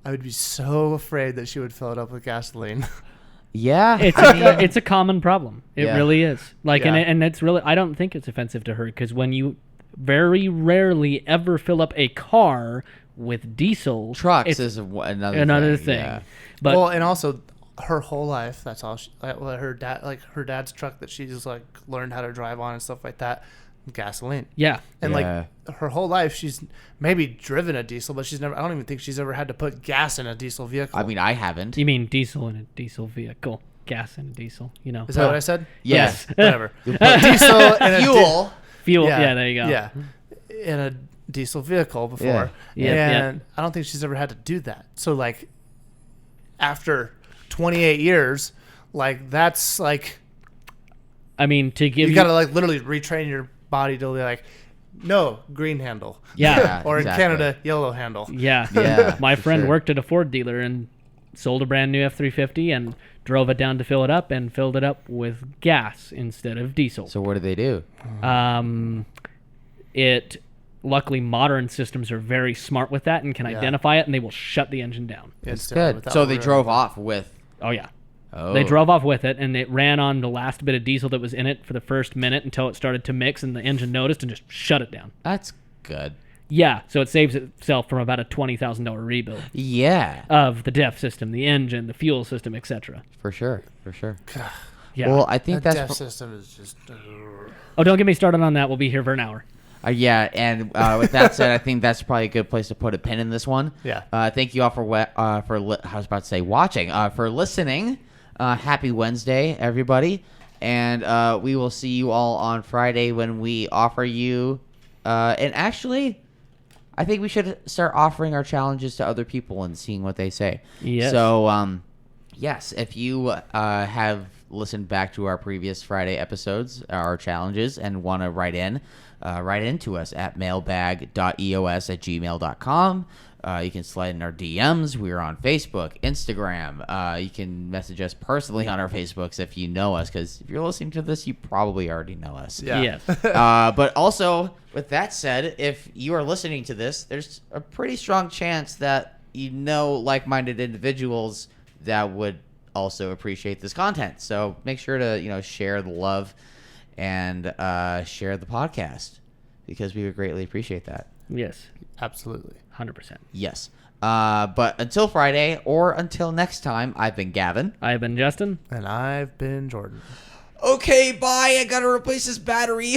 C: I would be so afraid that she would fill it up with gasoline.
A: Yeah.
B: It's a common problem. It
A: Yeah.
B: really is. Like,
C: Yeah.
B: and it's really, I don't think it's offensive to her because when you very rarely ever fill up a car with diesel,
A: Trucks
B: it's
A: is
B: another thing.
A: Yeah.
B: But
C: Well, and also her whole life, that's all her dad's truck that she's like learned how to drive on and stuff like that, gasoline.
B: yeah,
C: And
A: Yeah.
C: like her whole life she's maybe driven a diesel, but I don't even think she's ever had to put gas in a diesel vehicle.
A: I mean, I haven't.
B: you mean diesel in a diesel vehicle, gas in a diesel,
C: is that what I said?
A: Yes.
C: Whatever. Diesel in a
A: Fuel.
B: fuel. Yeah, there you go.
C: Yeah, in a diesel vehicle before.
A: Yeah.
B: Yeah,
C: And I don't think she's ever had to do that. So like after 28 years, like that's like
B: I mean, to give
C: you got to like literally retrain your body to be like, no, green handle.
B: Yeah.
C: Or
A: exactly.
C: in Canada, yellow handle.
B: Yeah.
A: Yeah,
B: My
A: for
B: friend
A: sure.
B: worked at a Ford dealer and sold a brand new F-350 and drove it down to fill it up and filled it up with gas instead of diesel.
A: So what do they do?
B: Luckily, modern systems are very smart with that and can identify it, and they will shut the engine down.
A: It's good. So they drove off with...
B: Oh, yeah.
A: Oh.
B: They drove off with it, and it ran on the last bit of diesel that was in it for the first minute until it started to mix, and the engine noticed and just shut it down.
A: That's good.
B: Yeah, so it saves itself from about a $20,000 rebuild.
A: Yeah.
B: Of the DEF system, the engine, the fuel system, etc.
A: For sure.
B: Yeah.
A: Well, I think
C: that
A: that's...
C: DEF system is just...
B: Oh, don't get me started on that. We'll be here for an hour.
A: Yeah, and with that said, I think that's probably a good place to put a pin in this one.
C: Yeah.
A: Thank you all for I was about to say watching, for listening. Happy Wednesday, everybody, and we will see you all on Friday when we offer you. And actually, I think we should start offering our challenges to other people and seeing what they say.
B: Yes.
A: So, yes, if you have listened back to our previous Friday episodes, our challenges, and want to write into us at mailbag.eos@gmail.com. You can slide in our DMs. We're on Facebook, Instagram. You can message us personally on our Facebooks if you know us, because if you're listening to this, you probably already know us.
C: Yeah.
B: Yes.
A: But also, with that said, if you are listening to this, there's a pretty strong chance that you know like-minded individuals that would also appreciate this content. So make sure to share the love and share the podcast, because we would greatly appreciate that.
B: Yes.
C: Absolutely.
B: 100%.
A: Yes. But until Friday, or until next time, I've been Gavin.
B: I've been Justin.
C: And I've been Jordan.
A: Okay, bye. I gotta replace this battery.